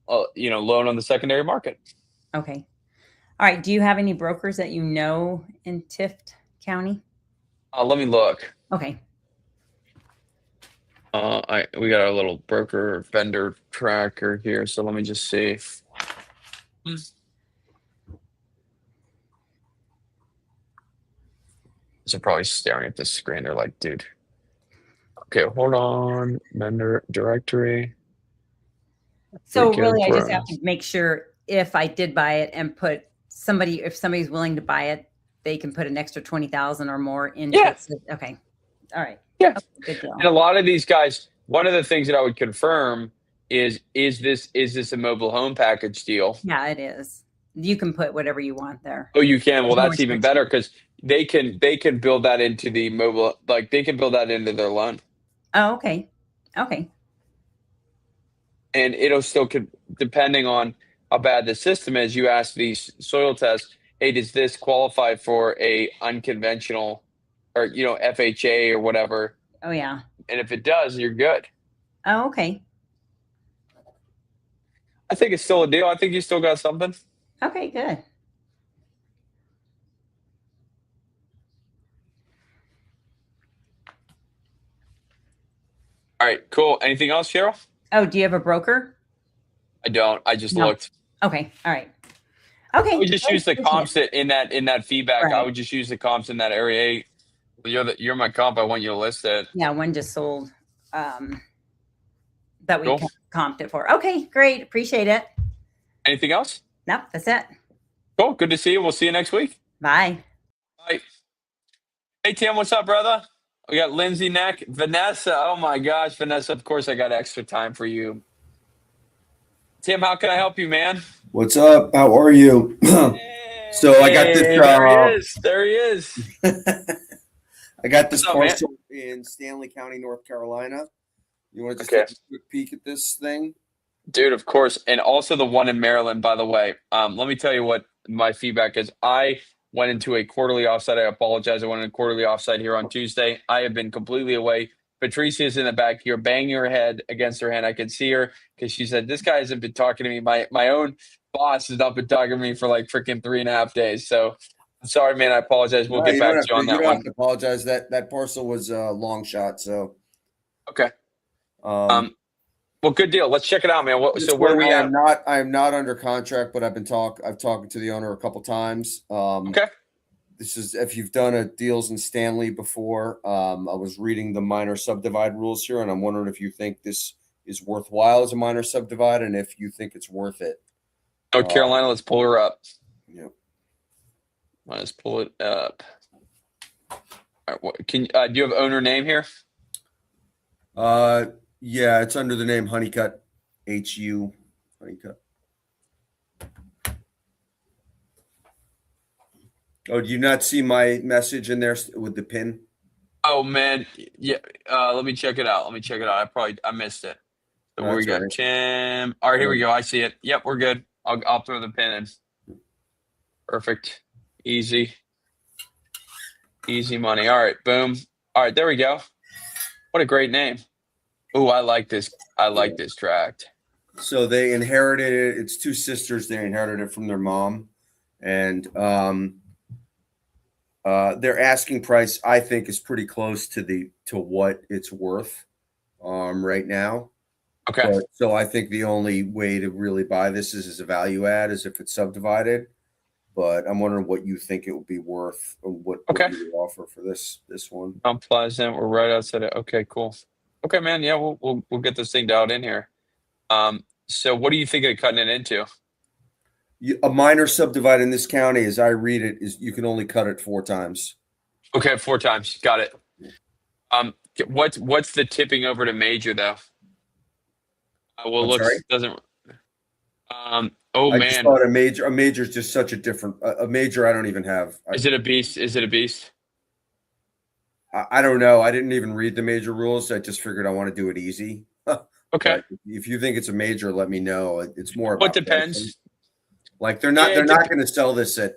loan on the secondary market. Okay. All right. Do you have any brokers that you know in Tift County? Let me look. Okay. We got our little broker vendor tracker here, so let me just see. They're probably staring at this screen. They're like, dude. Okay, hold on. Vendor directory. So Weekend really, I just Pro. have to make sure if I did buy it and if somebody's willing to buy it, they can put an extra 20,000 or more into Yeah. it. Okay. All right. Yeah. Okay, good deal. And a lot of these guys, one of the things that I would confirm is this a mobile home package deal? Yeah, it is. You can put whatever you want there. Oh, you can. Well, There's no that's even restriction. better because they can build that into the mobile, like they can build that into their loan. Oh, okay. Okay. And it'll still depending on how bad the system is, you ask these soil tests, hey, does this qualify for a unconventional or FHA or whatever? Oh, yeah. And if it does, you're good. Oh, okay. I think it's still a deal. I think you still got something. Okay, good. All right, cool. Anything else, Cheryl? Oh, do you have a broker? I don't. I just No. looked. Okay. All right. Okay. I would just use the Appreciate it. comps in that feedback. I Right. would just use the comps in that area. You're my comp. I want you to list it. Yeah, one just sold that we Cool. comped it for. Okay, great. Appreciate it. Anything else? Nope, that's it. Cool. Good to see you. We'll see you next week. Bye. Bye. Hey, Tim, what's up, brother? We got Lindsay Neck. Vanessa. Oh, my gosh. Vanessa, of course, I got extra time for you. Tim, how can I help you, man? What's up? How are you? So I got this. There he is. There he is. I got this What's up, man? parcel in Stanley County, North Carolina. You want to just Okay. take a quick peek at this thing? Dude, of course. And also the one in Maryland, by the way. Let me tell you what my feedback is. I went into a quarterly offsite. I apologize. I went into a quarterly offsite here on Tuesday. I have been completely away. Patricia's in the back here, banging her head against her hand. I can see her because she said, this guy hasn't been talking to me. My own boss has not been talking to me for like freaking 3.5 days. So Sorry, man. I apologize. We'll No, get you don't back have to you on you that don't one. have to apologize. That parcel was a long shot. So, Okay. um, Well, good deal. Let's check it out, man. this So where one, we at? I am not under contract, but I've talked to the owner a couple times. Okay. This is if you've done a deals in Stanley before. I was reading the minor subdivide rules here, and I'm wondering if you think this is worthwhile as a minor subdivide, and if you think it's worth it. North Carolina, let's pull her up. Yeah. Let's pull it up. All right, do you have owner name here? Yeah, it's under the name Honeycutt, HU Honeycutt. Oh, do you not see my message in there with the pin? Oh man, yeah. Let me check it out. I missed it. So where we That's got right. Tim? All right, here we go. I see it. Yep, we're good. I'll throw the pin in. Perfect. Easy money. All right, boom. All right, there we go. What a great name. Oh, I like this. I like this tract. So they inherited it. It's two sisters. They inherited it from their mom, and their asking price, I think, is pretty close to what it's worth right now. Okay. So I think the only way to really buy this is as a value add, is if it's subdivided. But I'm wondering what you think it would be worth, or what you would offer for this one. Mount Pleasant. We're right outside it. Okay, cool. Okay, man. Yeah, we'll get this thing dialed in here. So what are you thinking of cutting it into? A minor subdivide in this county, as I read it, is you can only cut it 4 times. Okay, 4 times. Got it. What's the tipping over to major though? Sorry? Doesn't. I Man, just thought a major is just such a different. A major, I don't even have. Is it a beast? I don't know. I didn't even read the major rules. I just figured I want to do it easy. Okay. But if you think it's a major, let me know. It's more about. What depends? pricing. Like they're not going to sell this they're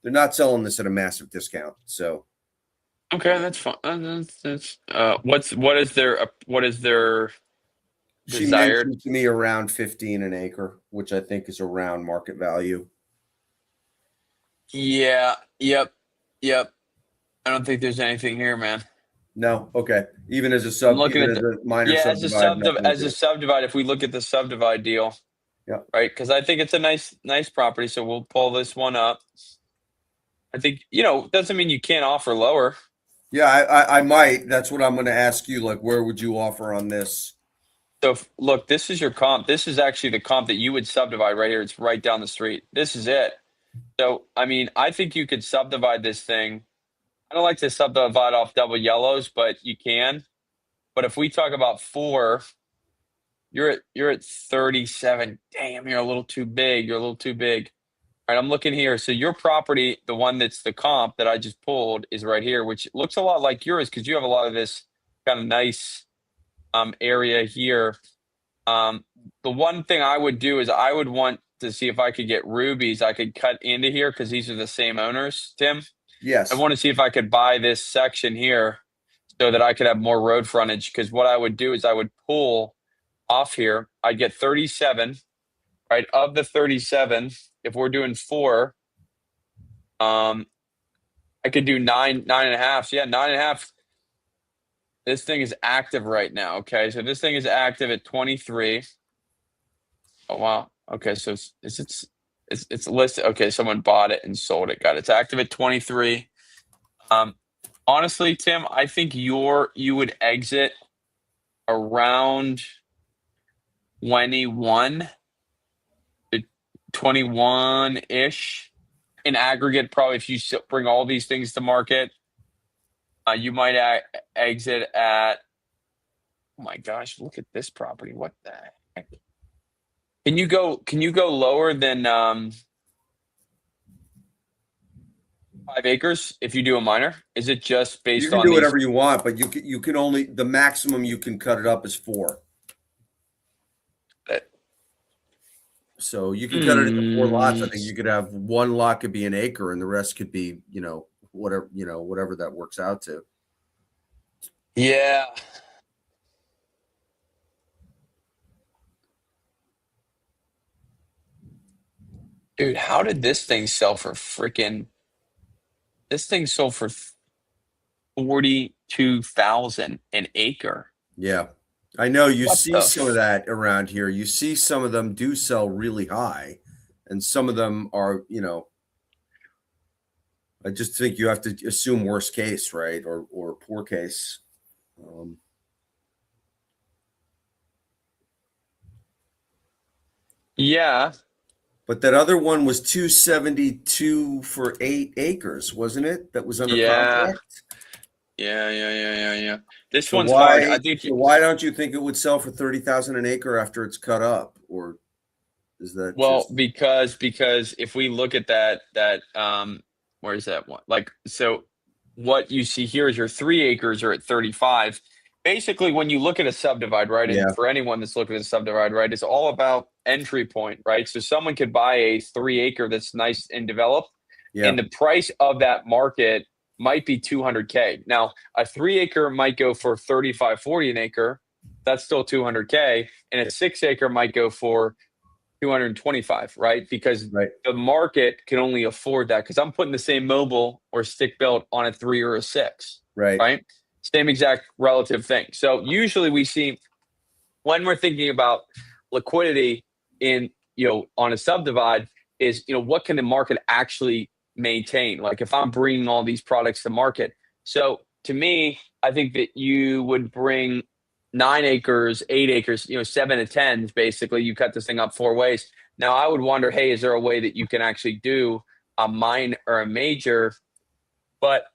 not selling this at a massive discount. So. Okay, that's fine. What is their She desired? mentioned to me around 15 an acre, which I think is around market value. Yeah. Yep. I don't think there's anything here, man. No, okay. Even as a minor subdivide. As a subdivide, if we look at the subdivide deal, yeah, right? Because I think it's a nice property, so we'll pull this one up. I think doesn't mean you can't offer lower. Yeah, I might. That's what I'm going to ask you. Like, where would you offer on this? So look, this is your comp. This is actually the comp that you would subdivide right here. It's right down the street. This is it. So I mean, I think you could subdivide this thing. I don't like to subdivide off double yellows, but you can. But if we talk about 4, you're at 37. Damn, you're a little too big. All right, I'm looking here. So your property, the one that's the comp that I just pulled, is right here, which looks a lot like yours because you have a lot of this kind of nice area here. The one thing I would do is I would want to see if I could get rubies. I could cut into here because these are the same owners, Tim. Yes. I want to see if I could buy this section here so that I could have more road frontage. Because what I would do is I would pull off here. I'd get 37, right? Of the 37, if we're doing 4, I could do 9.5. So yeah, 9.5. This thing is active right now. Okay, so this thing is active at 23. Oh wow. Okay, so it's listed. Okay, someone bought it and sold it. Got it. It's active at 23. Honestly, Tim, I think you would exit around 21 to 21-ish in aggregate. Probably if you bring all these things to market, you might exit at. Oh my gosh! Look at this property. What the heck? Can you go lower than 5 acres if you do a minor? Is it just based on? You can do whatever you want, but you can only, the maximum you can cut it up is 4. So you can cut it into 4 lots. I think you could have 1 lot could be an acre, and the rest could be whatever that works out to. Yeah. Dude, how did this thing sell for freaking This thing sold for 42,000 an acre. Yeah. I know you What see the some of that around here. You see some of them do sell really high, and some of them are, I just think you have to assume worst case, right? Or poor case. Yeah. But that other one was 272 for 8 acres, wasn't it? That was under Yeah. contract. Yeah. This So one's hard. I why? think So why don't you think it would sell for 30,000 an acre after it's cut up, or is that well, just because if we look at that where is that one? Like, so what you see here is your 3 acres are at 35. Basically, when you look at a subdivide, right? Yeah. And for anyone that's looking at a subdivide, right, it's all about entry point, right? So someone could buy a 3 acre that's nice and developed, yeah? and the price of that market might be 200K. Now, a 3 acre might go for 35, 40 an acre. That's still 200K, and a 6 acre might go for 225, right? Because Right. the market can only afford that. Because I'm putting the same mobile or stick built on a 3 or a 6, Right. right? Same exact relative thing. So usually we see when we're thinking about liquidity in, on a subdivide is, what can the market actually maintain? Like if I'm bringing all these products to market. So to me, I think that you would bring 9 acres, 8 acres, 7 to 10, basically you cut this thing up 4 ways. Now I would wonder, hey, is there a way that you can actually do a mine or a major? But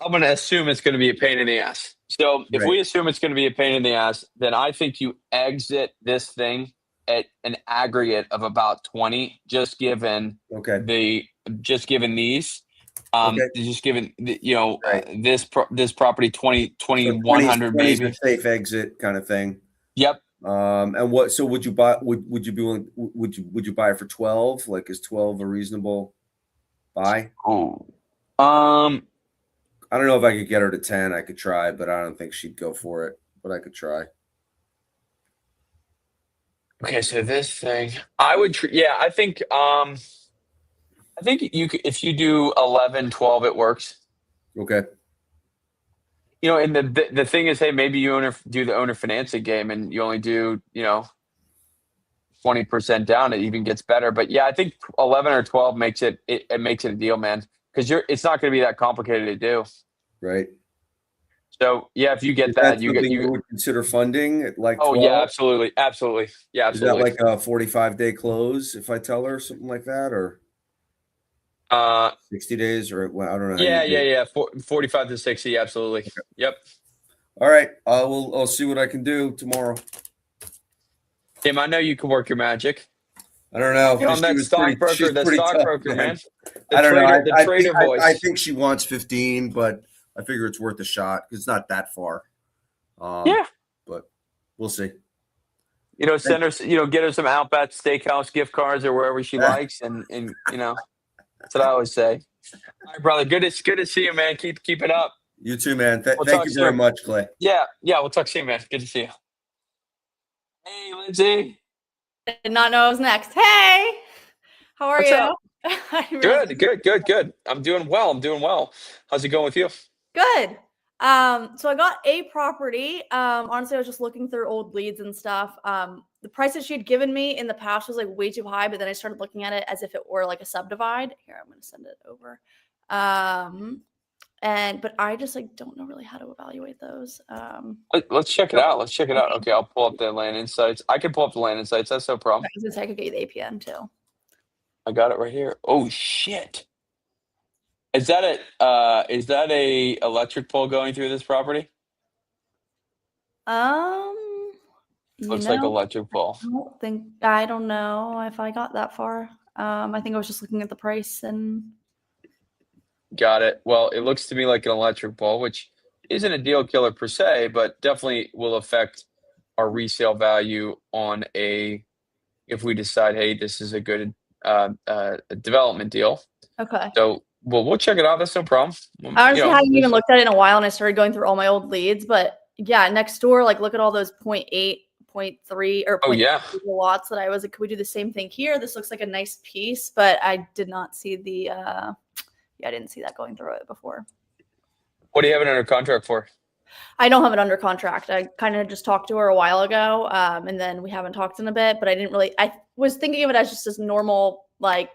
I'm going to assume it's going to be a pain in the ass. So if we assume it's going to be a pain in the ass, then I think you exit this thing at an aggregate of about 20, just given Okay. these, Okay. just given Right. this property 2100 20 is maybe. a safe exit kind of thing. Yep. And what? So would you buy? Would you be willing? Would you buy it for 12? Like, is 12 a reasonable buy? Oh. I don't know if I could get her to 10. I could try, but I don't think she'd go for it. But I could try. Okay, so this thing, I would, I think you could, if you do 11, 12, it works. Okay. And the thing is, hey, maybe you do the owner financing game and you only do, 20% down. It even gets better. But yeah, I think 11 or 12 makes it makes it a deal, man. Because it's not going to be that complicated to do. Right. So yeah, if you get Is that, that you something you would consider funding at like 12? Oh yeah, absolutely. Yeah, Is that absolutely. like a 45-day close if I tell her something like that, or 60 days, or I don't know. Yeah. 45 to 60, absolutely. Okay. Yep. All right. I'll see what I can do tomorrow. Tim, I know you can work your magic. I don't know. You're on that stockbroker, man. I don't know. The trader voice. I think she wants 15, but I figure it's worth a shot because it's not that far. Yeah. But we'll see. Send her, get her some Outback Steakhouse gift cards or wherever she likes, and that's what I always say. All right, brother. Good to see you, man. Keep it up. You too, man. Thank you soon. very much, Clay. Yeah. We'll talk soon, man. Good to see you. Hey, Lindsay. I did not know I was next. Hey, how are What's you? Up? Good. I'm doing well. How's it going with you? Good. So I got a property. Honestly, I was just looking through old leads and stuff. The price that she had given me in the past was like way too high, but then I started looking at it as if it were like a subdivide. Here, I'm going to send it over. But I just like don't know really how to evaluate those. Let's check it out. Okay, I'll pull up the Land Insights. I can pull up the Land Insights. That's no problem. I was gonna say I could get you the APN too. I got it right here. Oh shit! Is that a electric pole going through this property? Looks like electric pole. I don't know if I got that far. I think I was just looking at the price and. Got it. Well, it looks to me like an electric pole, which isn't a deal killer per se, but definitely will affect our resale value on if we decide, hey, this is a good development deal. Okay. So we'll check it out. That's no problem. I honestly hadn't even looked at it in a while, and I started going through all my old leads. But yeah, next door, like look at all those 0.8, 0.3, or 0.3 lots that I was like, could we do the same thing here? This looks like a nice piece, but I did not see the yeah, I didn't see that going through it before. What do you have it under contract for? I don't have it under contract. I kind of just talked to her a while ago, and then we haven't talked in a bit. But I didn't really. I was thinking of it as just this normal, like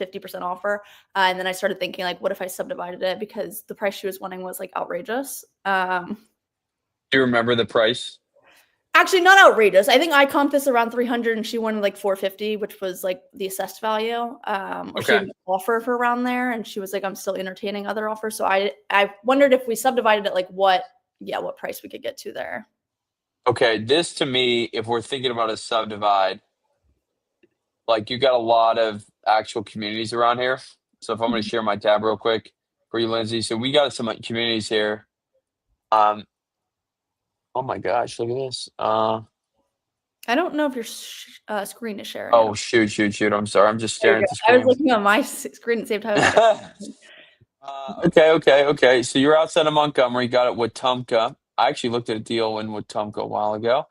50% offer, and then I started thinking, like, what if I subdivided it, because the price she was wanting was like outrageous. Do you remember the price? Actually, not outrageous. I think I comped this around 300, and she wanted like 450, which was like the assessed value. Or she Okay. had an offer for around there, and she was like, "I'm still entertaining other offers." So I wondered if we subdivided it, like what price we could get to there. Okay, this to me, if we're thinking about a subdivide, like you got a lot of actual communities around here. So if I'm going to share my tab real quick for you, Lindsay. So we got some communities here. Oh my gosh, look at this. I don't know if your screen is sharing. Oh shoot. I'm sorry. I'm just There you staring at the go. I was screen. looking on my screen at the same time. Okay. So you're outside of Montgomery, got it Wetumpka. I actually looked at a deal in Wetumpka a while ago.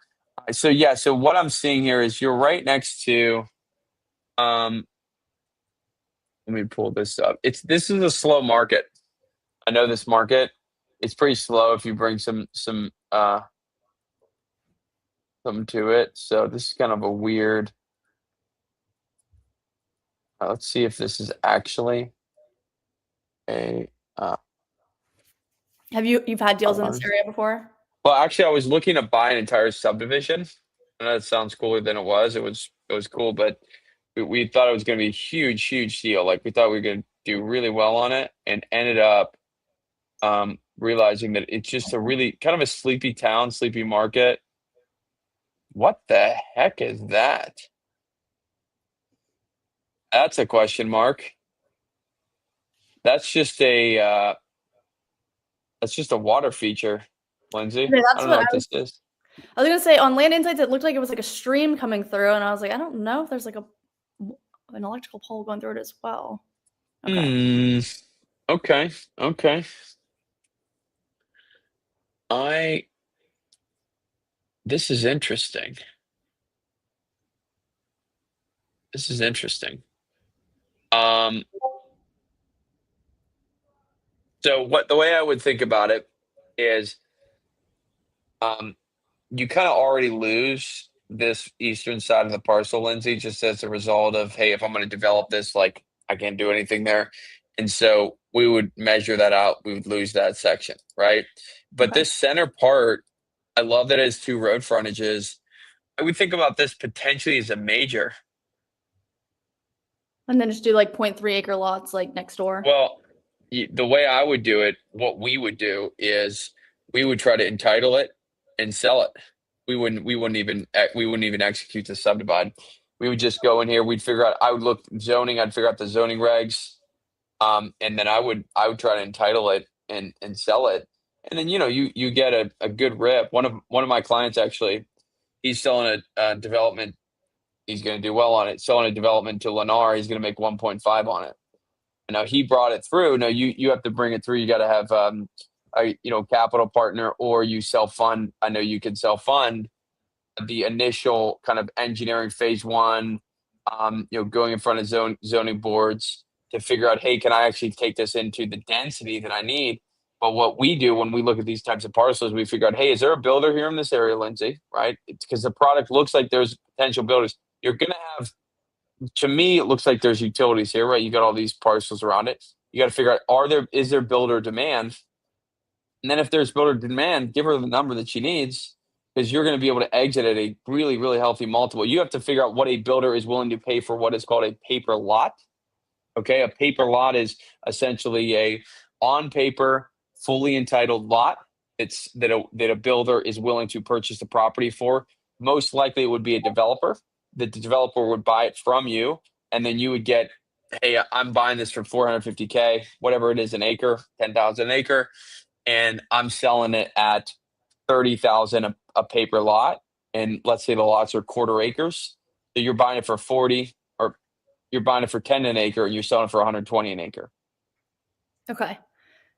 So yeah, so what I'm seeing here is you're right next to let me pull this up. This is a slow market. I know this market. It's pretty slow if you bring some something to it. So this is kind of a weird. Let's see if this is actually a Have you've had deals in this area before? well, actually, I was looking to buy an entire subdivision. I know it sounds cooler than it was. It was cool, but we thought it was going to be a huge deal. Like we thought we were going to do really well on it, and ended up realizing that it's just a really kind of a sleepy town, sleepy market. What the heck is that? That's a question mark. That's just a water feature, Lindsay. Okay, that's I don't what know I what was- this is. I was gonna say on Land Insights, it looked like it was like a stream coming through, and I was like, I don't know if there's like an electrical pole going through it as well. Okay. Okay. This is interesting. So the way I would think about it is, you kind of already lose this eastern side of the parcel, Lindsay, just as a result of, hey, if I'm going to develop this, like I can't do anything there. And so we would measure that out. We would lose that section, right? But Okay. this center part, I love that it has 2 road frontages. I would think about this potentially as a major. And then just do like 0.3 acre lots like next door. Well, the way I would do it, what we would do is we would try to entitle it and sell it. We wouldn't even execute the subdivide. We would just go in here. We'd figure out. I would look zoning. I'd figure out the zoning regs, and then I would try to entitle it and sell it. And then you get a good rip. One of my clients actually, he's selling a development. He's going to do well on it. Selling a development to Lennar, he's going to make 1.5 on it. And now he brought it through. Now you have to bring it through. You got to have a capital partner, or you self-fund. I know you can self-fund the initial kind of engineering phase 1, going in front of zoning boards to figure out, hey, can I actually take this into the density that I need? But what we do when we look at these types of parcels, we figure out, hey, is there a builder here in this area, Lindsay? Right? It's because the product looks like there's potential builders. You're going to have, to me, it looks like there's utilities here, right? You got all these parcels around it. You got to figure out, is there builder demand? And then if there's builder demand, give her the number that she needs, because you're going to be able to exit at a really, really healthy multiple. You have to figure out what a builder is willing to pay for what is called a paper lot. Okay, a paper lot is essentially a on paper, fully entitled lot. It's that a builder is willing to purchase the property for. Most likely, it would be a developer. The developer would buy it from you, and then you would get, hey, I'm buying this for $450K, whatever it is an acre, 10,000 an acre, and I'm selling it at 30,000 a paper lot. And let's say the lots are quarter acres, so you're buying it for 40, or you're buying it for 10 an acre, and you're selling it for 120 an acre. Okay.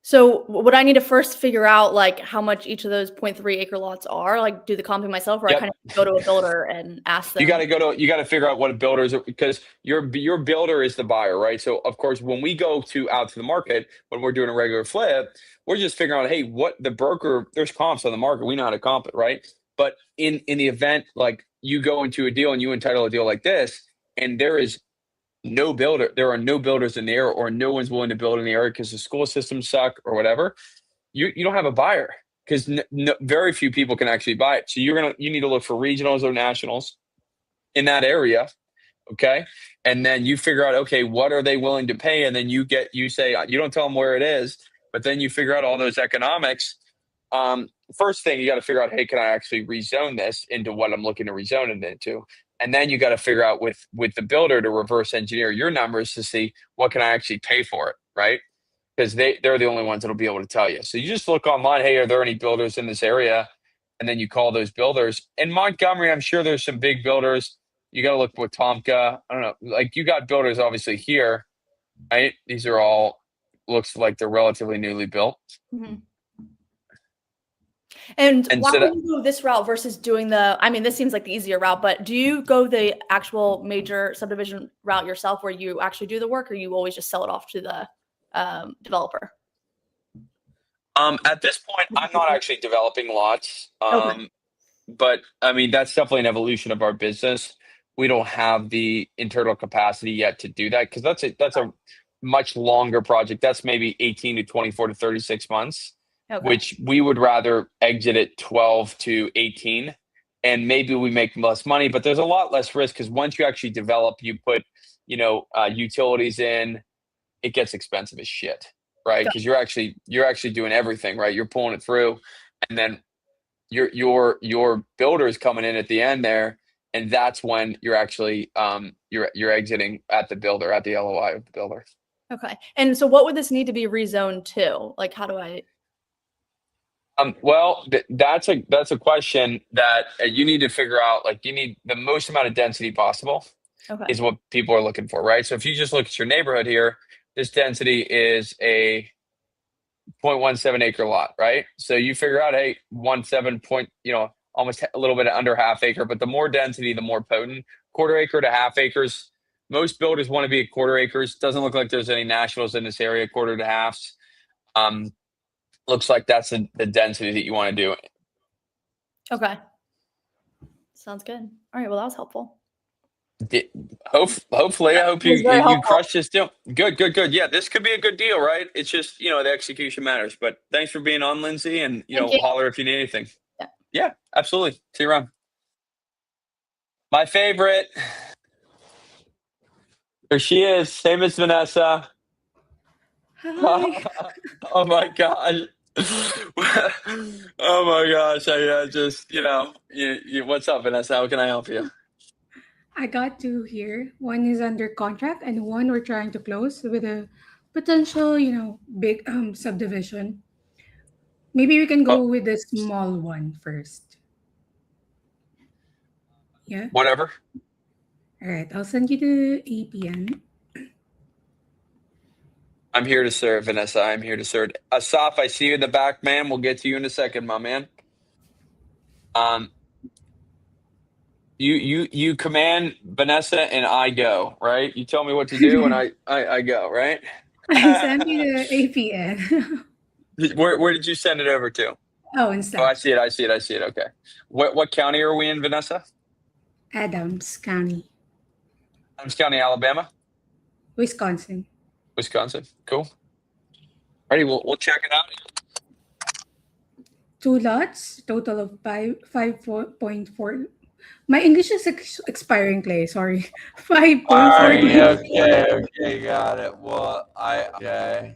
So would I need to first figure out like how much each of those 0.3 acre lots are? Like do the comping myself, or I Yep. kind of go to a builder and ask them? You got to figure out what a builder is, because your builder is the buyer, right? So of course, when we go out to the market, when we're doing a regular flip, we're just figuring out, hey, what the broker, there's comps on the market. We know how to comp it, right? But in the event, like you go into a deal and you entitle a deal like this, and there are no builders in the area, or no one's willing to build in the area because the school systems suck or whatever, you don't have a buyer, because very few people can actually buy it. So you need to look for regionals or nationals in that area, okay? And then you figure out, okay, what are they willing to pay? And then you say, you don't tell them where it is, but then you figure out all those economics. First thing, you got to figure out, hey, can I actually rezone this into what I'm looking to rezone it into? And then you got to figure out with the builder to reverse engineer your numbers to see what can I actually pay for it, right? Because they're the only ones that'll be able to tell you. So you just look online, hey, are there any builders in this area? And then you call those builders. In Montgomery, I'm sure there's some big builders. You got to look with Tomka. I don't know. Like you got builders obviously here, right? These are all, looks like they're relatively newly built. Mhm. And why so would you go this route versus doing this seems like the easier route, but do you go the actual major subdivision route yourself where you actually do the work, or you always just sell it off to the developer? At this point, I'm not actually developing lots. Okay. But I mean, that's definitely an evolution of our business. We don't have the internal capacity yet to do that, because that's a much longer project. That's maybe 18 to 24 to 36 months. Okay. Which we would rather exit at 12 to 18, and maybe we make less money, but there's a lot less risk, because once you actually develop, you put, utilities in, it gets expensive as shit, right? Because you're actually doing everything, right? You're pulling it through, and then your builder is coming in at the end there, and that's when you're actually you're exiting at the LOI of the builder. Okay. And so what would this need to be rezoned to? Like, how do I? Well, that's a question that you need to figure out. Like, you need the most amount of density possible. Okay. Is what people are looking for, right? So if you just look at your neighborhood here, this density is a 0.17 acre lot, right? So you figure out, hey, 17 point, almost a little bit under half acre, but the more density, the more potent. Quarter acre to half acres. Most builders want to be at quarter acres. Doesn't look like there's any nationals in this area, quarter to halves. Looks like that's the density that you want to do. Okay. Sounds good. All right. Well, that was helpful. Hopefully, I hope you helpful. crush this deal. Good. Yeah, this could be a good deal, right? It's just, the execution matters. But thanks for being on, Lindsay, and Thank you. holler if you need anything. Yeah. Yeah, absolutely. See you around. My favorite. There she is. Same as Vanessa. Hi. Oh my gosh. Oh my gosh. I just, what's up, Vanessa? How can I help you? I got two here. One is under contract and one we're trying to close with a potential, big subdivision. Maybe we can go with the small one first. Yeah. Whatever. All right. I'll send you the APN. I'm here to serve, Vanessa. I'm here to serve. Asaf, I see you in the back, man. We'll get to you in a second, my man. You command Vanessa and I go, right? You tell me what to do and I go, right? I sent you the APN. Where did you send it over to? Oh, in Oh, Slack. I see it. Okay. What county are we in, Vanessa? Adams County, Adams County, Alabama? Wisconsin. Wisconsin. Cool. Alrighty, we'll check it out. 2 lots, total of 5.4. My English is expiring, Clay. Sorry. 5.4. Okay, got it. Well, okay.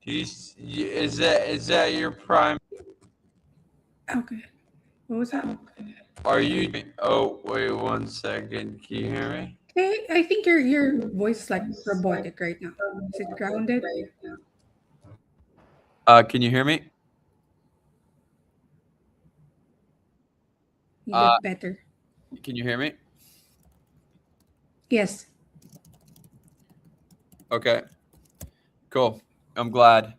Is that your prime? Okay. What was that? Are you? Oh, wait 1 second. Can you hear me? Hey, I think your voice is like robotic right now. Is it grounded? Can you hear me? You did better. Can you hear me? Yes. Okay. Cool. I'm glad.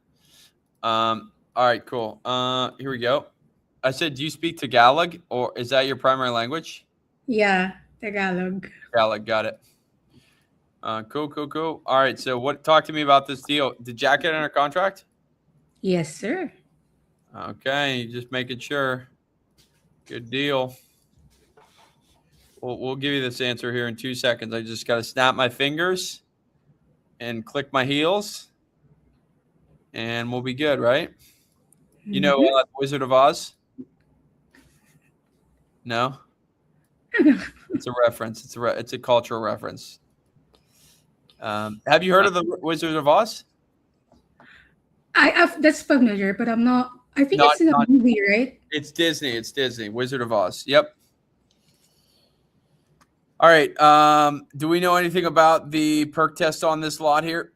All right, cool. Here we go. I said, do you speak Tagalog, or is that your primary language? Yeah, Tagalog. Tagalog, got it. Cool. All right, so talk to me about this deal. Did Jack get under contract? Yes, sir. Okay, just making sure. Good deal. We'll give you this answer here in 2 seconds. I just got to snap my fingers and click my heels, and we'll be good, right? You know Mhm. Wizard of Oz? No? It's a reference. It's a cultural reference. Have you heard of the Wizard of Oz? That's familiar, but I'm not. I think Not- it's in a not- movie, right? It's Disney. Wizard of Oz. Yep. All right. Do we know anything about the perk test on this lot here?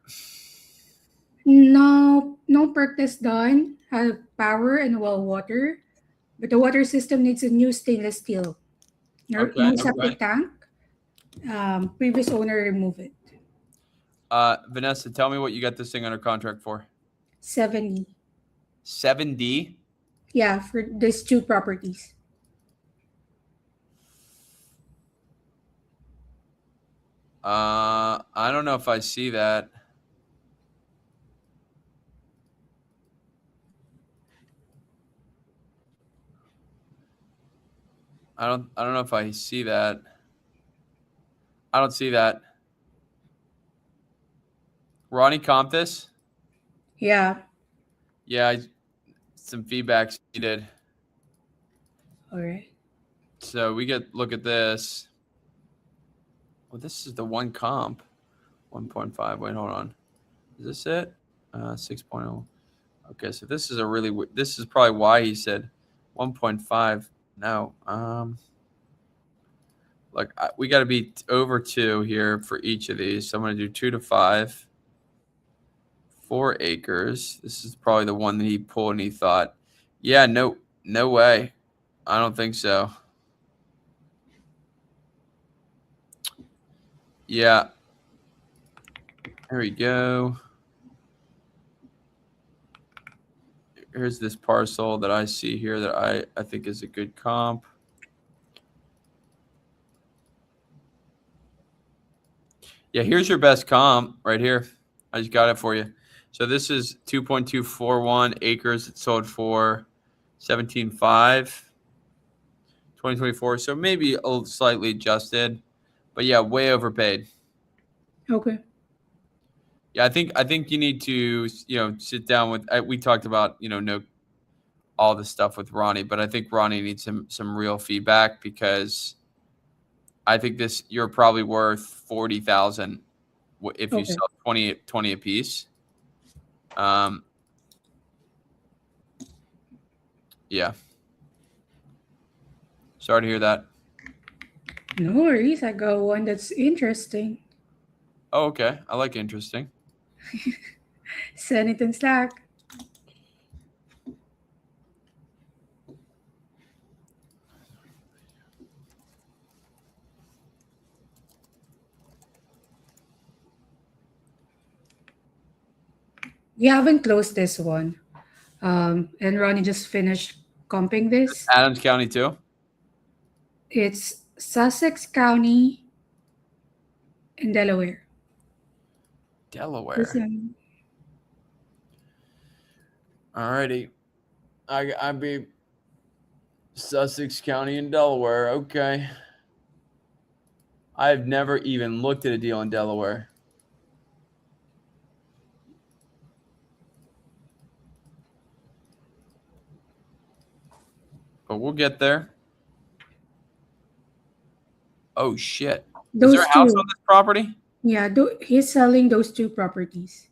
No, no perk test done. Have power and well water, but the water system needs a new stainless steel. No, Okay, no septic tank. Previous owner removed it. Vanessa, tell me what you got this thing under contract for. 70. 7D? Yeah, for these two properties. I don't know if I see that. I don't know if I see that. I don't see that. Ronnie comp this? Yeah. Yeah, some feedbacks needed. All right. So we look at this. Well, this is the one comp. 1.5. Wait, hold on. Is this it? 6.0. Okay, so this is probably why he said 1.5. No. Look, we got to be over 2 here for each of these. So I'm going to do 2 to 5. 4 acres. This is probably the one that he pulled and he thought, yeah, no way. I don't think so. Yeah. There we go. Here's this parcel that I see here that I think is a good comp. Yeah, here's your best comp right here. I just got it for you. So this is 2.241 acres. It sold for 17.5, 2024. So maybe a slightly adjusted, but yeah, way overpaid. Okay. Yeah, I think you need to, sit down with. We talked about, no, all the stuff with Ronnie, but I think Ronnie needs some real feedback, because I think you're probably worth 40,000 if you Okay. sell 20 a piece. Yeah. Sorry to hear that. No worries. I got one that's interesting. Oh, okay. I like interesting. Send it in Slack. We haven't closed this one. And Ronnie just finished comping this. Adams County too. It's Sussex County in Delaware. Delaware. Listen, Alrighty. I'd be Sussex County in Delaware. Okay. I've never even looked at a deal in Delaware. But we'll get there. Oh shit. Is those there a house two. on this property? Yeah, he's selling those two properties.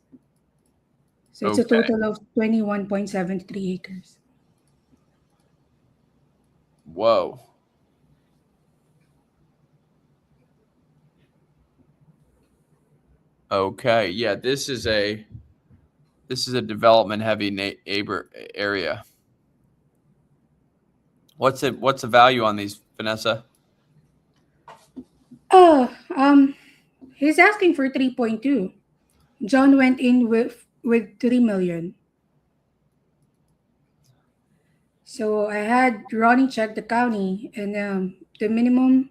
So it's a Okay. total of 21.73 acres. Whoa. Okay. Yeah, this is a development heavy area. What's the value on these, Vanessa? Oh, he's asking for 3.2. John went in with 3 million. So I had Ronnie check the county, and the minimum.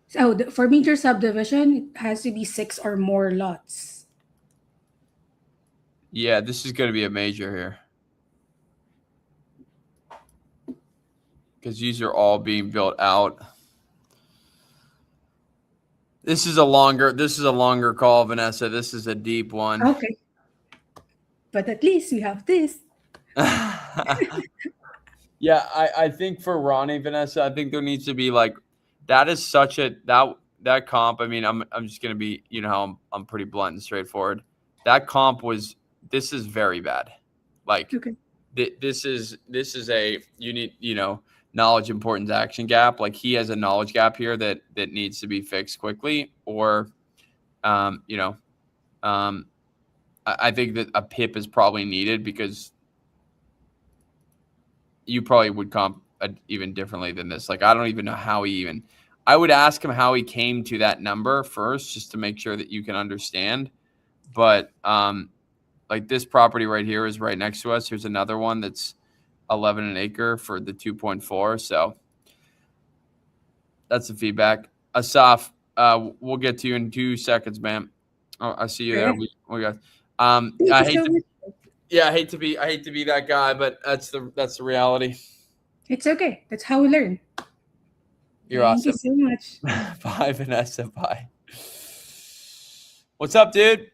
So for major subdivision, it has to be 6 or more lots. Yeah, this is going to be a major here. Because these are all being built out. This is a longer call, Vanessa. This is a deep one. Okay. But at least we have this. Yeah, I think for Ronnie, Vanessa, I think there needs to be like that is such a that comp. I mean, I'm just gonna be, you know how I'm pretty blunt and straightforward. That comp this is very bad. Like Okay. this is a you need, you know, knowledge importance action gap. Like he has a knowledge gap here that needs to be fixed quickly, or you know, I think that a PIP is probably needed because you probably would comp even differently than this. Like, I don't even know how I would ask him how he came to that number first, just to make sure that you can understand. But like this property right here is right next to us. Here's another one that's 11 an acre for the 2.4. So that's the feedback. Asaf, we'll get to you in 2 seconds, man. Oh, I see you there. We got. I hate to. Yeah, I hate to be that guy, but that's the reality. It's okay. That's how we learn. You're Thank awesome. you so much. Bye, Vanessa. Bye. What's up, dude?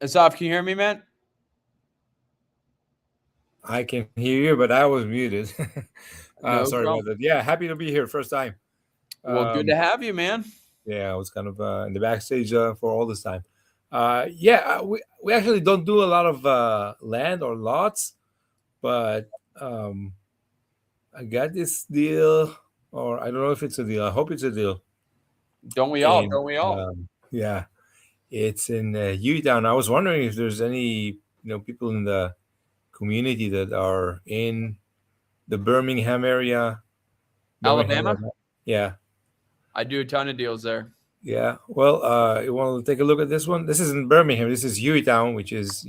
Asaf, can you hear me, man? I can hear you, but I was muted. No Sorry problem. about that. Yeah, happy to be here. First time. Well, good to have you, man. Yeah, I was kind of in the backstage for all this time. We actually don't do a lot of land or lots, but I got this deal, or I don't know if it's a deal. I hope it's a deal. Don't we all? And, yeah, it's in Utown. I was wondering if there's any people in the community that are in the Birmingham area. Alabama? Yeah. I do a ton of deals there. Yeah. Well, you want to take a look at this one? This isn't Birmingham. This is Hueytown, which is,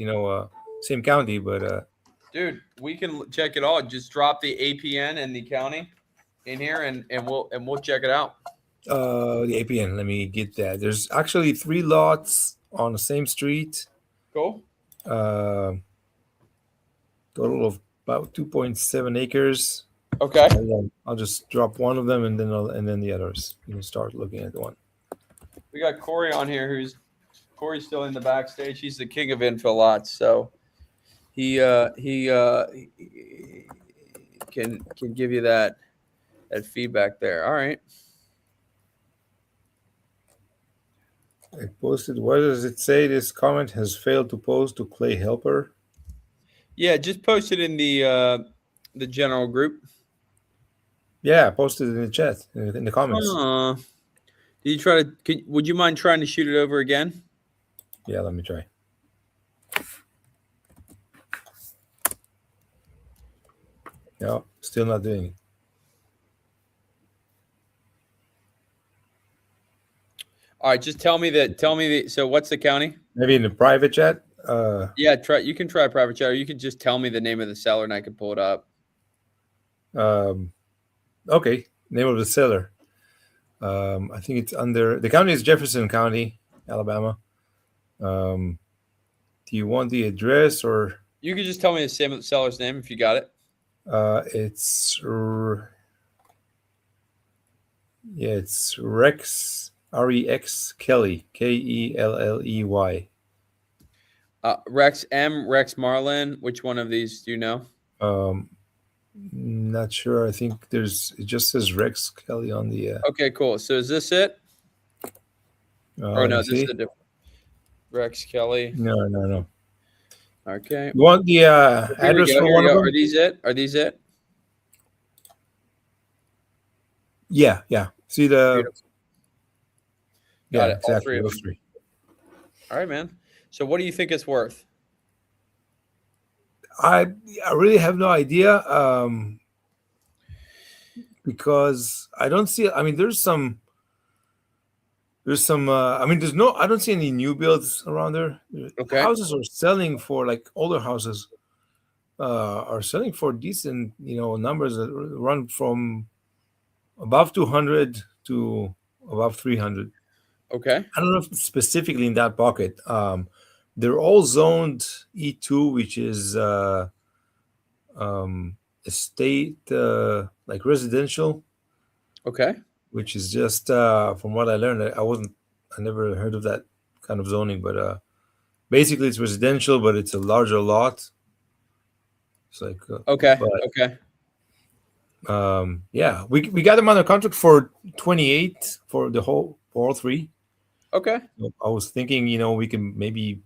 same county, but dude, we can check it all. Just drop the APN and the county in here and we'll check it out. The APN, let me get that. There's actually 3 lots on the same street. Cool. Total of about 2.7 acres. Okay. I'll just drop one of them and then the others. You can start looking at the one. We got Corey on here. Corey's still in the backstage. He's the king of infill lots, so he can give you that feedback there. All right. I posted. What does it say? This comment has failed to post to Clay Helper. Yeah, just post it in the general group. Yeah, I posted it in the chat in the comments. Did you try to? Would you mind trying to shoot it over again? Yeah, let me try. No, still not doing it. All right, just tell me the. So what's the county? Maybe in the private chat. Yeah, try. You can try private chat, or you can just tell me the name of the seller, and I can pull it up. Okay, name of the seller. I think it's under the county is Jefferson County, Alabama. Do you want the address or? You can just tell me the seller's name if you got it. It's Rex REX Kelly KELLEY. Rex M, Rex Marlin. Which one of these do you know? Not sure. I think it just says Rex Kelly on the. Okay, cool. So is this it? Oh no, this is a different. Rex Kelly. No. Okay. You want the address for one of them? Are these it? Are these it? Yeah. See the. Beautiful. Got it. Exactly. All 3 of Those them. 3. All right, man. So what do you think it's worth? I really have no idea because I don't see. I mean, there's some There's some. I mean, there's no. I don't see any new builds around there. Okay. Houses are selling for like older houses. Are selling for decent, numbers that run from above 200 to above 300. Okay. I don't know if specifically in that pocket. They're all zoned E2, which is estate like residential, Okay. which is just from what I learned. I never heard of that kind of zoning, but basically it's residential, but it's a larger lot. It's like Okay. but Okay. yeah, we got them under contract for 28 for all three. Okay. I was thinking, we can maybe,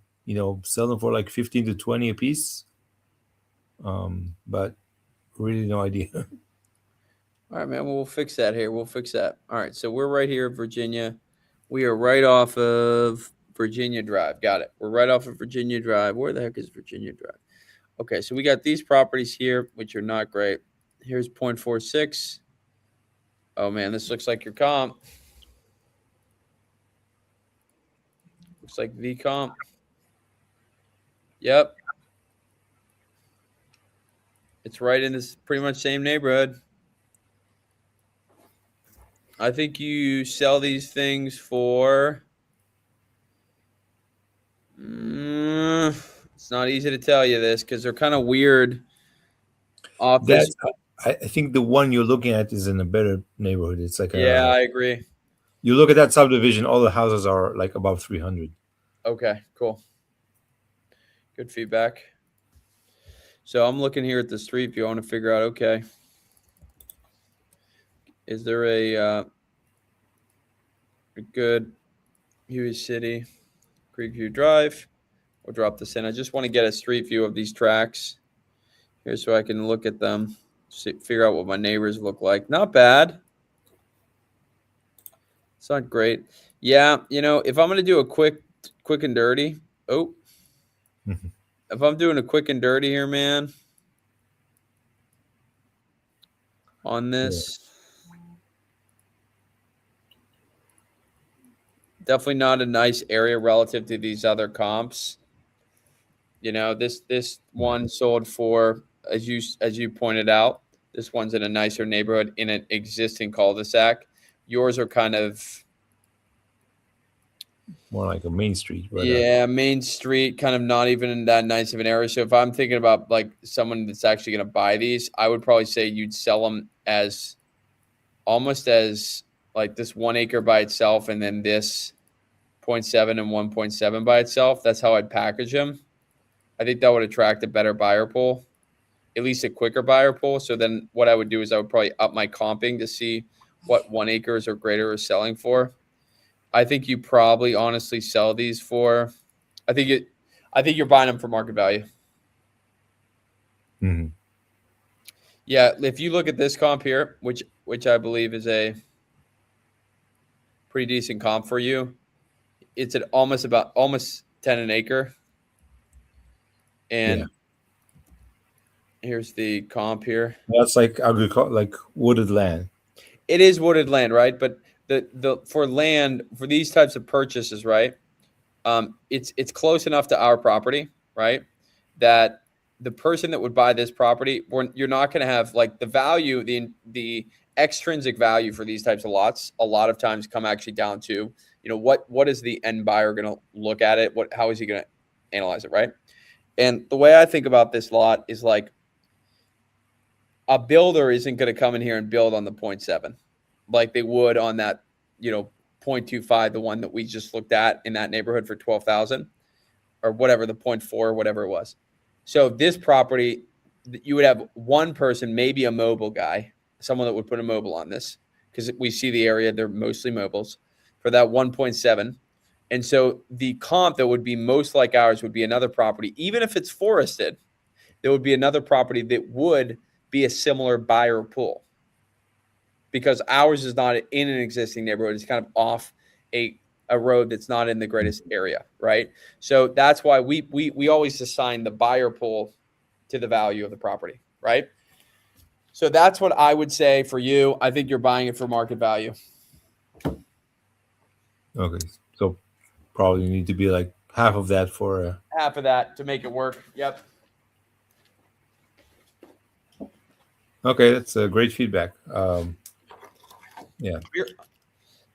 sell them for like 15 to 20 a piece. But really no idea. All right, man. Well, we'll fix that here. We'll fix that. All right. So we're right here in Virginia. We are right off of Virginia Drive. Got it. We're right off of Virginia Drive. Where the heck is Virginia Drive? Okay. So we got these properties here, which are not great. Here's 0.46. Oh, man. This looks like your comp. Looks like the comp. Yep. It's right in this pretty much same neighborhood. I think you sell these things for. It's not easy to tell you this because they're kind of weird. Office. I think the one you're looking at is in a better neighborhood. It's like Yeah, I agree. You look at that subdivision, all the houses are like above 300. Okay, cool. Good feedback. So I'm looking here at the street view. I want to figure out, okay, is there a good Huey City, Creekview Drive? We'll drop this in. I just want to get a street view of these tracks here so I can look at them, figure out what my neighbors look like. Not bad. It's not great. Yeah, if I'm going to do a quick and dirty. Oh. If I'm doing a quick and dirty here, man, on this, definitely not a nice area relative to these other comps. This one sold for, as you pointed out, this one's in a nicer neighborhood in an existing cul-de-sac. Yours are kind of more like a main street. But, yeah, main street, kind of not even in that nice of an area. So if I'm thinking about like someone that's actually going to buy these, I would probably say you'd sell them as almost as like this 1 acre by itself and then this 0.7 and 1.7 by itself. That's how I'd package them. I think that would attract a better buyer pool, at least a quicker buyer pool. So then what I would do is I would probably up my comping to see what 1 acres or greater is selling for. I think you probably honestly sell these for. I think you're buying them for market value. Mm-hmm. Yeah, if you look at this comp here, which I believe is a pretty decent comp for you, it's at almost 10 an acre. And here's the comp here. That's like like wooded land. It is wooded land, right? But the for land for these types of purchases, right? It's close enough to our property, right? That the person that would buy this property, you're not going to have like the value, the extrinsic value for these types of lots. A lot of times come actually down to, what is the end buyer going to look at it? How is he going to analyze it, right? And the way I think about this lot is like a builder isn't going to come in here and build on the 0.7 like they would on that, 0.25, the one that we just looked at in that neighborhood for 12,000 or whatever, the 0.4, whatever it was. So this property, you would have one person, maybe a mobile guy, someone that would put a mobile on this because we see the area, they're mostly mobiles for that 1.7. And so the comp that would be most like ours would be another property, even if it's forested, there would be another property that would be a similar buyer pool because ours is not in an existing neighborhood. It's kind of off a road that's not in the greatest area, right? So that's why we always assign the buyer pool to the value of the property, right? So that's what I would say for you. I think you're buying it for market value. Okay, so probably need to be like half of that for. Half of that to make it work. Yep. Okay, that's great feedback. Yeah.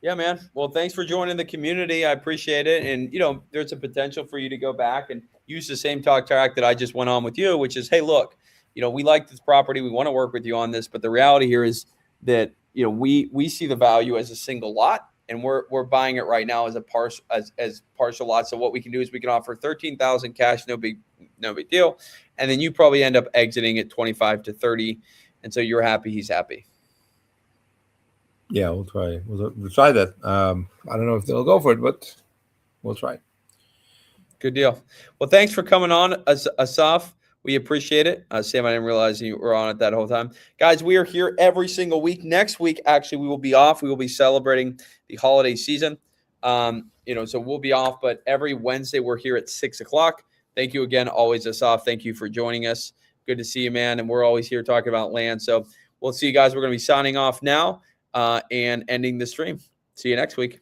Yeah, man. Well, thanks for joining the community. I appreciate it. And, there's a potential for you to go back and use the same talk track that I just went on with you, which is, hey, look, we like this property. We want to work with you on this. But the reality here is that, we see the value as a single lot, and we're buying it right now as a partial lot. So what we can do is we can offer 13,000 cash, no big deal. And then you probably end up exiting at 25 to 30. And so you're happy, he's happy. Yeah, we'll try. We'll try that. I don't know if they'll go for it, but we'll try. Good deal. Well, thanks for coming on, Asaf. We appreciate it. Sam, I didn't realize you were on it that whole time. Guys, we are here every single week. Next week, actually, we will be off. We will be celebrating the holiday season. So we'll be off, but every Wednesday we're here at 6:00. Thank you again, always, Asaf. Thank you for joining us. Good to see you, man. And we're always here talking about land. So we'll see you guys. We're going to be signing off now and ending the stream. See you next week.